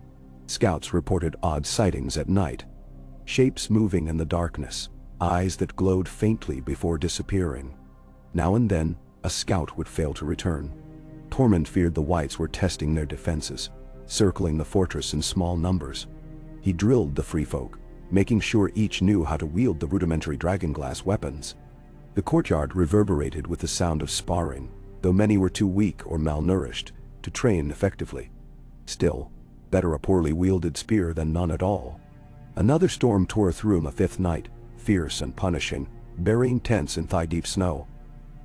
Scouts reported odd sightings at night. Shapes moving in the darkness, eyes that glowed faintly before disappearing. Now and then, a scout would fail to return. Tormund feared the Whites were testing their defenses, circling the fortress in small numbers. He drilled the free folk, making sure each knew how to wield the rudimentary dragonglass weapons. The courtyard reverberated with the sound of sparring, though many were too weak or malnourished to train effectively. Still, better a poorly wielded spear than none at all. Another storm tore through on the fifth night, fierce and punishing, burying tents in thigh-deep snow.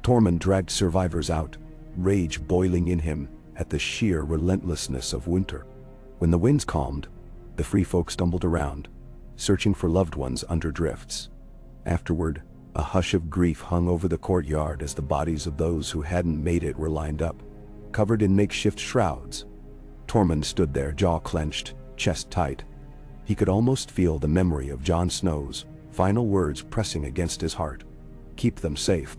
Tormund dragged survivors out, rage boiling in him at the sheer relentlessness of winter. When the winds calmed, the free folk stumbled around, searching for loved ones under drifts. Afterward, a hush of grief hung over the courtyard as the bodies of those who hadn't made it were lined up, covered in makeshift shrouds. Tormund stood there, jaw clenched, chest tight. He could almost feel the memory of Jon Snow's final words pressing against his heart. "Keep them safe."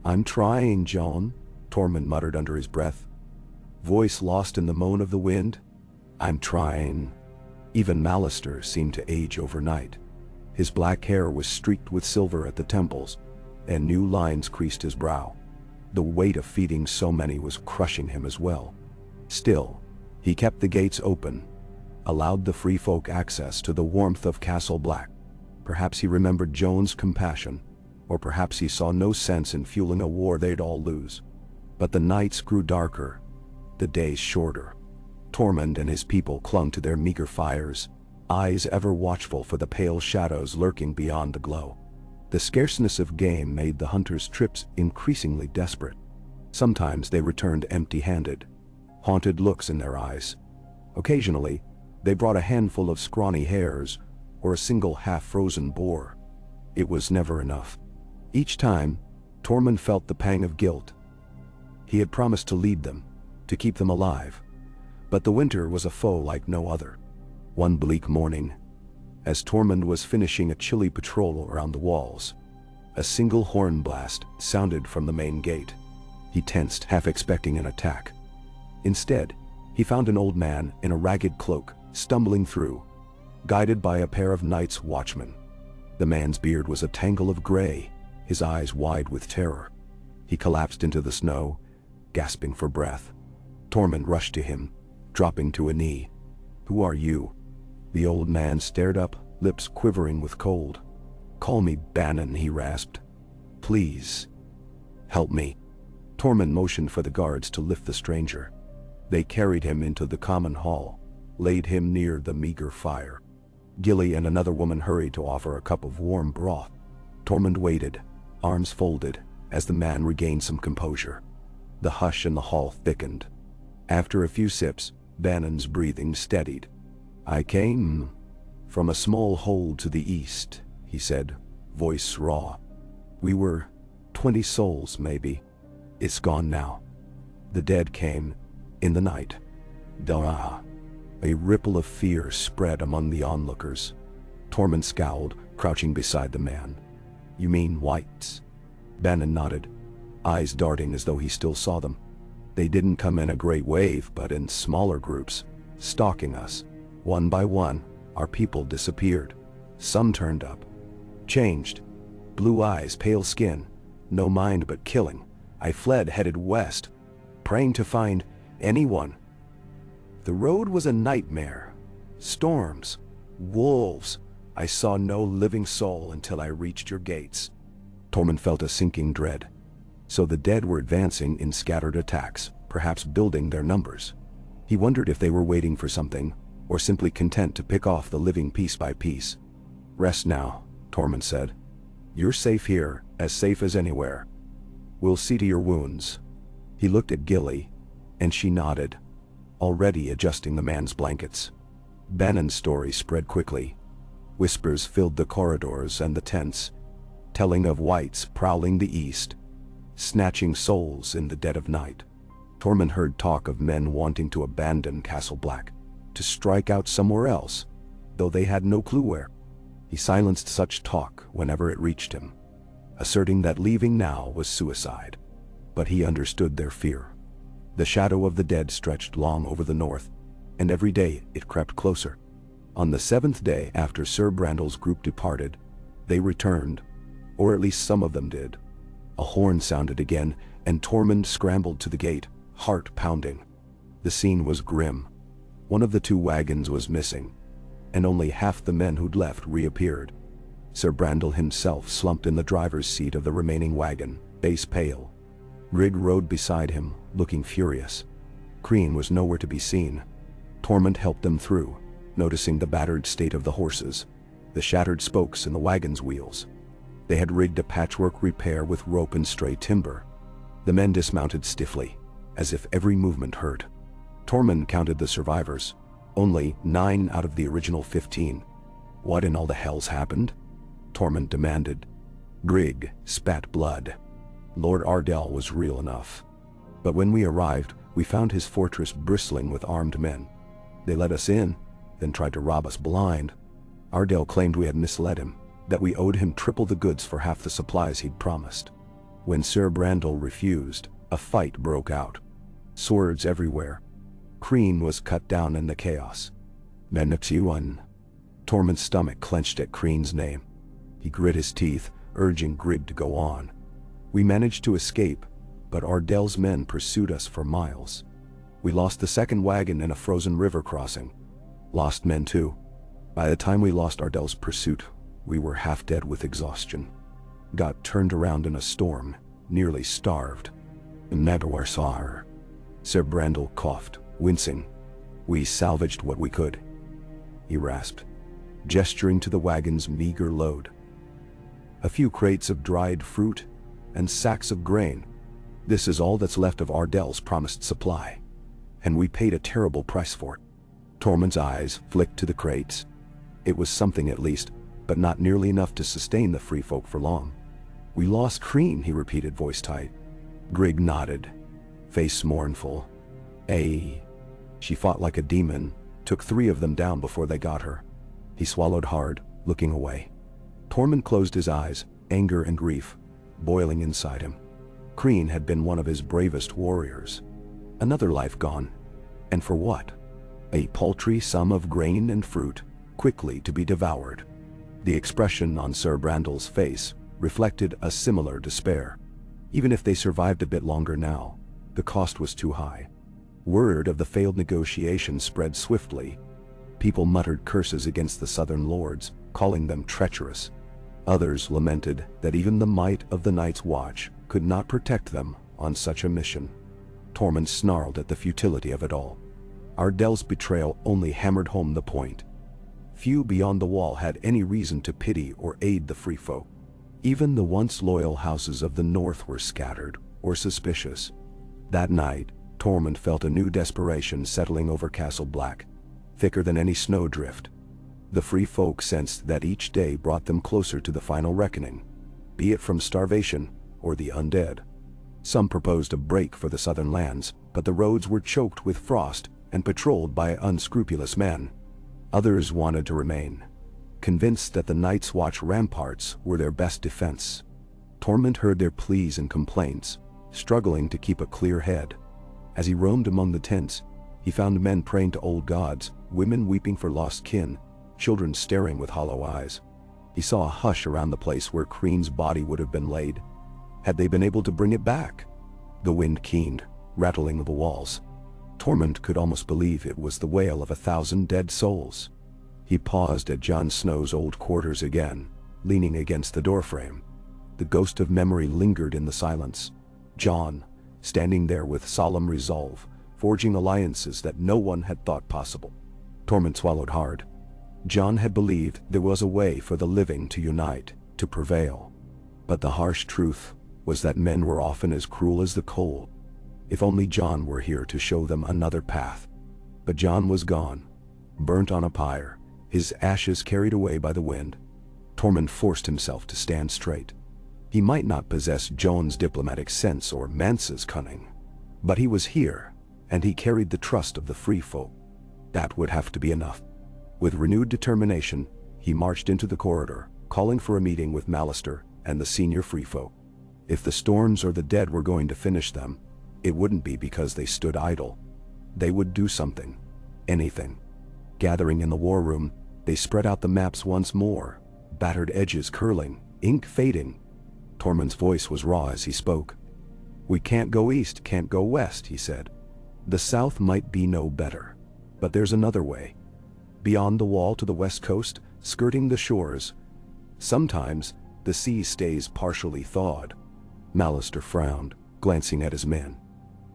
"I'm trying, Jon," Tormund muttered under his breath, voice lost in the moan of the wind. "I'm trying." Even Malister seemed to age overnight. His black hair was streaked with silver at the temples, and new lines creased his brow. The weight of feeding so many was crushing him as well. Still, he kept the gates open, allowed the free folk access to the warmth of Castle Black. Perhaps he remembered Jon's compassion, or perhaps he saw no sense in fueling a war they'd all lose. But the nights grew darker, the days shorter. Tormund and his people clung to their meager fires, eyes ever watchful for the pale shadows lurking beyond the glow. The scarceness of game made the hunters' trips increasingly desperate. Sometimes they returned empty-handed, haunted looks in their eyes. Occasionally, they brought a handful of scrawny hares or a single half-frozen boar. It was never enough. Each time, Tormund felt the pang of guilt. He had promised to lead them, to keep them alive. But the winter was a foe like no other. One bleak morning, as Tormund was finishing a chilly patrol around the walls, a single horn blast sounded from the main gate. He tensed, half expecting an attack. Instead, he found an old man in a ragged cloak, stumbling through, guided by a pair of Night's Watchmen. The man's beard was a tangle of gray, his eyes wide with terror. He collapsed into the snow, gasping for breath. Tormund rushed to him, dropping to a knee. "Who are you?" The old man stared up, lips quivering with cold. "Call me Bannon," he rasped. "Please, help me." Tormund motioned for the guards to lift the stranger. They carried him into the common hall, laid him near the meager fire. Gilly and another woman hurried to offer a cup of warm broth. Tormund waited, arms folded, as the man regained some composure. The hush in the hall thickened. After a few sips, Bannon's breathing steadied. "I came from a small hold to the east," he said, voice raw. "We were 20 souls, maybe. It's gone now. The dead came in the night." "Dah." A ripple of fear spread among the onlookers. Tormund scowled, crouching beside the man. "You mean whites?" Bannon nodded, eyes darting as though he still saw them. "They didn't come in a great wave, but in smaller groups, stalking us. One by one, our people disappeared. Some turned up. Changed. Blue eyes, pale skin, no mind but killing. I fled, headed west, praying to find anyone. The road was a nightmare. Storms, wolves. I saw no living soul until I reached your gates." Tormund felt a sinking dread. So the dead were advancing in scattered attacks, perhaps building their numbers. He wondered if they were waiting for something, or simply content to pick off the living piece by piece. "Rest now," Tormund said. "You're safe here, as safe as anywhere. We'll see to your wounds." He looked at Gilly, and she nodded, already adjusting the man's blankets. Bannon's story spread quickly. Whispers filled the corridors and the tents, telling of whites prowling the east, snatching souls in the dead of night. Tormund heard talk of men wanting to abandon Castle Black, to strike out somewhere else, though they had no clue where. He silenced such talk whenever it reached him, asserting that leaving now was suicide. But he understood their fear. The shadow of the dead stretched long over the north, and every day it crept closer. On the 7th day after Sir Brandel's group departed, they returned, or at least some of them did. A horn sounded again, and Tormund scrambled to the gate, heart pounding. The scene was grim. One of the 2 wagons was missing, and only half the men who'd left reappeared. Sir Brandel himself slumped in the driver's seat of the remaining wagon, face pale. Rig rode beside him, looking furious. Crean was nowhere to be seen. Tormund helped them through, noticing the battered state of the horses, the shattered spokes in the wagon's wheels. They had rigged a patchwork repair with rope and stray timber. The men dismounted stiffly, as if every movement hurt. Tormund counted the survivors. Only 9 out of the original 15. What in all the hell's happened? Tormund demanded. Grig spat blood. Lord Ardell was real enough. But when we arrived, we found his fortress bristling with armed men. They let us in, then tried to rob us blind. Ardell claimed we had misled him, that we owed him triple the goods for half the supplies he'd promised. When Sir Brandel refused, a fight broke out. Swords everywhere. Crean was cut down in the chaos. Menexuan. Tormund's stomach clenched at Crean's name. He grit his teeth, urging Grig to go on. We managed to escape, but Ardell's men pursued us for miles. We lost the second wagon in a frozen river crossing. Lost men too. By the time we lost Ardell's pursuit, we were half dead with exhaustion. Got turned around in a storm, nearly starved. Neverwarsar. Sir Brandel coughed, wincing. We salvaged what we could. He rasped, gesturing to the wagon's meager load. A few crates of dried fruit and sacks of grain. This is all that's left of Ardell's promised supply. And we paid a terrible price for it. Tormund's eyes flicked to the crates. It was something at least, but not nearly enough to sustain the free folk for long. We lost Crean, he repeated, voice tight. Grig nodded, face mournful. She fought like a demon, took 3 of them down before they got her. He swallowed hard, looking away. Tormund closed his eyes, anger and grief boiling inside him. Crean had been one of his bravest warriors. Another life gone. And for what? A paltry sum of grain and fruit, quickly to be devoured. The expression on Sir Brandel's face reflected a similar despair. Even if they survived a bit longer now, the cost was too high. Word of the failed negotiation spread swiftly. People muttered curses against the southern lords, calling them treacherous. Others lamented that even the might of the Night's Watch could not protect them on such a mission. Tormund snarled at the futility of it all. Ardell's betrayal only hammered home the point. Few beyond the wall had any reason to pity or aid the free folk. Even the once loyal houses of the north were scattered or suspicious. That night, Tormund felt a new desperation settling over Castle Black, thicker than any snowdrift. The free folk sensed that each day brought them closer to the final reckoning, be it from starvation or the undead. Some proposed a break for the southern lands, but the roads were choked with frost and patrolled by unscrupulous men. Others wanted to remain, convinced that the Night's Watch ramparts were their best defense. Tormund heard their pleas and complaints, struggling to keep a clear head. As he roamed among the tents, he found men praying to old gods, women weeping for lost kin, children staring with hollow eyes. He saw a hush around the place where Crean's body would have been laid. Had they been able to bring it back? The wind keened, rattling the walls. Tormund could almost believe it was the wail of 1,000 dead souls. He paused at Jon Snow's old quarters again, leaning against the doorframe. The ghost of memory lingered in the silence. Jon, standing there with solemn resolve, forging alliances that no one had thought possible. Tormund swallowed hard. Jon had believed there was a way for the living to unite, to prevail. But the harsh truth was that men were often as cruel as the cold. If only Jon were here to show them another path. But Jon was gone, burnt on a pyre, his ashes carried away by the wind. Tormund forced himself to stand straight. He might not possess Jon's diplomatic sense or Mance's cunning, but he was here, and he carried the trust of the free folk. That would have to be enough. With renewed determination, he marched into the corridor, calling for a meeting with Malister and the senior free folk. If the storms or the dead were going to finish them, it wouldn't be because they stood idle. They would do something. Anything. Gathering in the war room, they spread out the maps once more, battered edges curling, ink fading. Tormund's voice was raw as he spoke. "We can't go east, can't go west," he said. "The south might be no better, but there's another way. Beyond the wall to the west coast, skirting the shores. Sometimes, the sea stays partially thawed." Malister frowned, glancing at his men.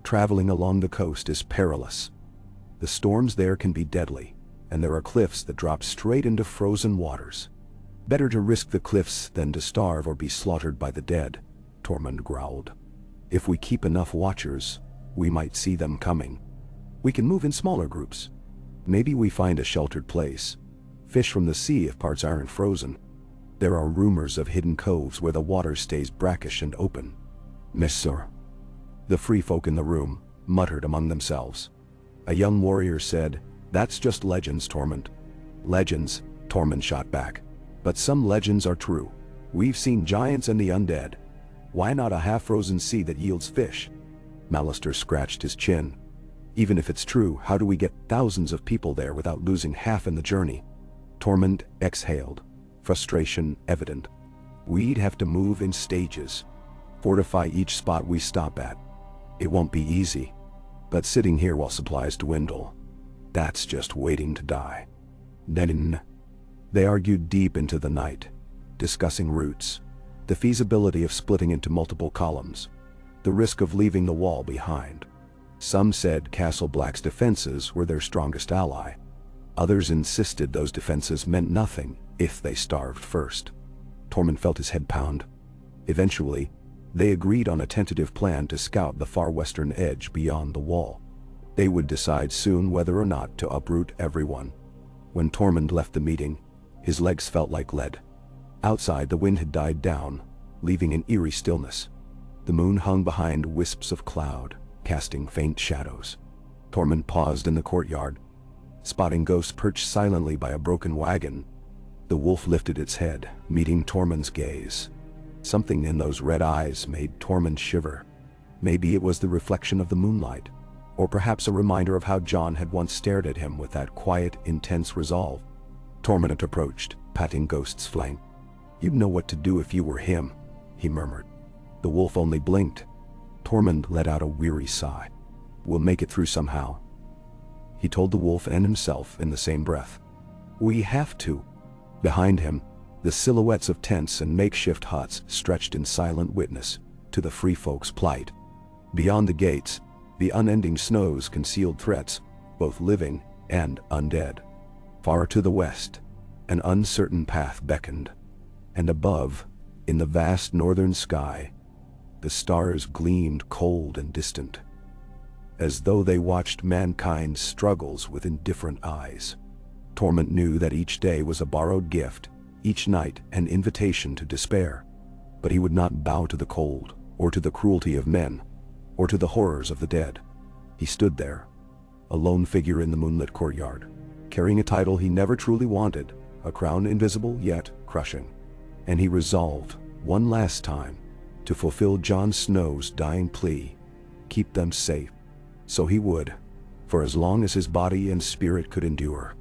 "Traveling along the coast is perilous. The storms there can be deadly, and there are cliffs that drop straight into frozen waters. Better to risk the cliffs than to starve or be slaughtered by the dead, Tormund growled. If we keep enough watchers, we might see them coming. We can move in smaller groups. Maybe we find a sheltered place. Fish from the sea if parts aren't frozen. There are rumors of hidden coves where the water stays brackish and open. Monsieur. The free folk in the room muttered among themselves. A young warrior said, "That's just legends, Tormund." "Legends," Tormund shot back. "But some legends are true. We've seen giants and the undead. Why not a half-frozen sea that yields fish?" Malister scratched his chin. "Even if it's true, how do we get thousands of people there without losing half in the journey?" Tormund exhaled, frustration evident. "We'd have to move in stages. Fortify each spot we stop at. It won't be easy. But sitting here while supplies dwindle, that's just waiting to die." Then they argued deep into the night, discussing routes, the feasibility of splitting into multiple columns, the risk of leaving the wall behind. Some said Castle Black's defenses were their strongest ally. Others insisted those defenses meant nothing if they starved first. Tormund felt his head pound. Eventually, they agreed on a tentative plan to scout the far western edge beyond the wall. They would decide soon whether or not to uproot everyone. When Tormund left the meeting, his legs felt like lead. Outside, the wind had died down, leaving an eerie stillness. The moon hung behind wisps of cloud, casting faint shadows. Tormund paused in the courtyard, spotting ghosts perched silently by a broken wagon. The wolf lifted its head, meeting Tormund's gaze. Something in those red eyes made Tormund shiver. Maybe it was the reflection of the moonlight, or perhaps a reminder of how Jon had once stared at him with that quiet, intense resolve. Tormund approached, patting Ghost's flank. "You'd know what to do if you were him," he murmured. The wolf only blinked. Tormund let out a weary sigh. "We'll make it through somehow," he told the wolf and himself in the same breath. "We have to." Behind him, the silhouettes of tents and makeshift huts stretched in silent witness to the free folk's plight. Beyond the gates, the unending snows concealed threats, both living and undead. Far to the west, an uncertain path beckoned, and above, in the vast northern sky, the stars gleamed cold and distant, as though they watched mankind's struggles with indifferent eyes. Tormund knew that each day was a borrowed gift, each night an invitation to despair. But he would not bow to the cold, or to the cruelty of men, or to the horrors of the dead. He stood there, a lone figure in the moonlit courtyard, carrying a title he never truly wanted, a crown invisible yet crushing. And he resolved, one last time, to fulfill Jon Snow's dying plea, keep them safe. So he would, for as long as his body and spirit could endure.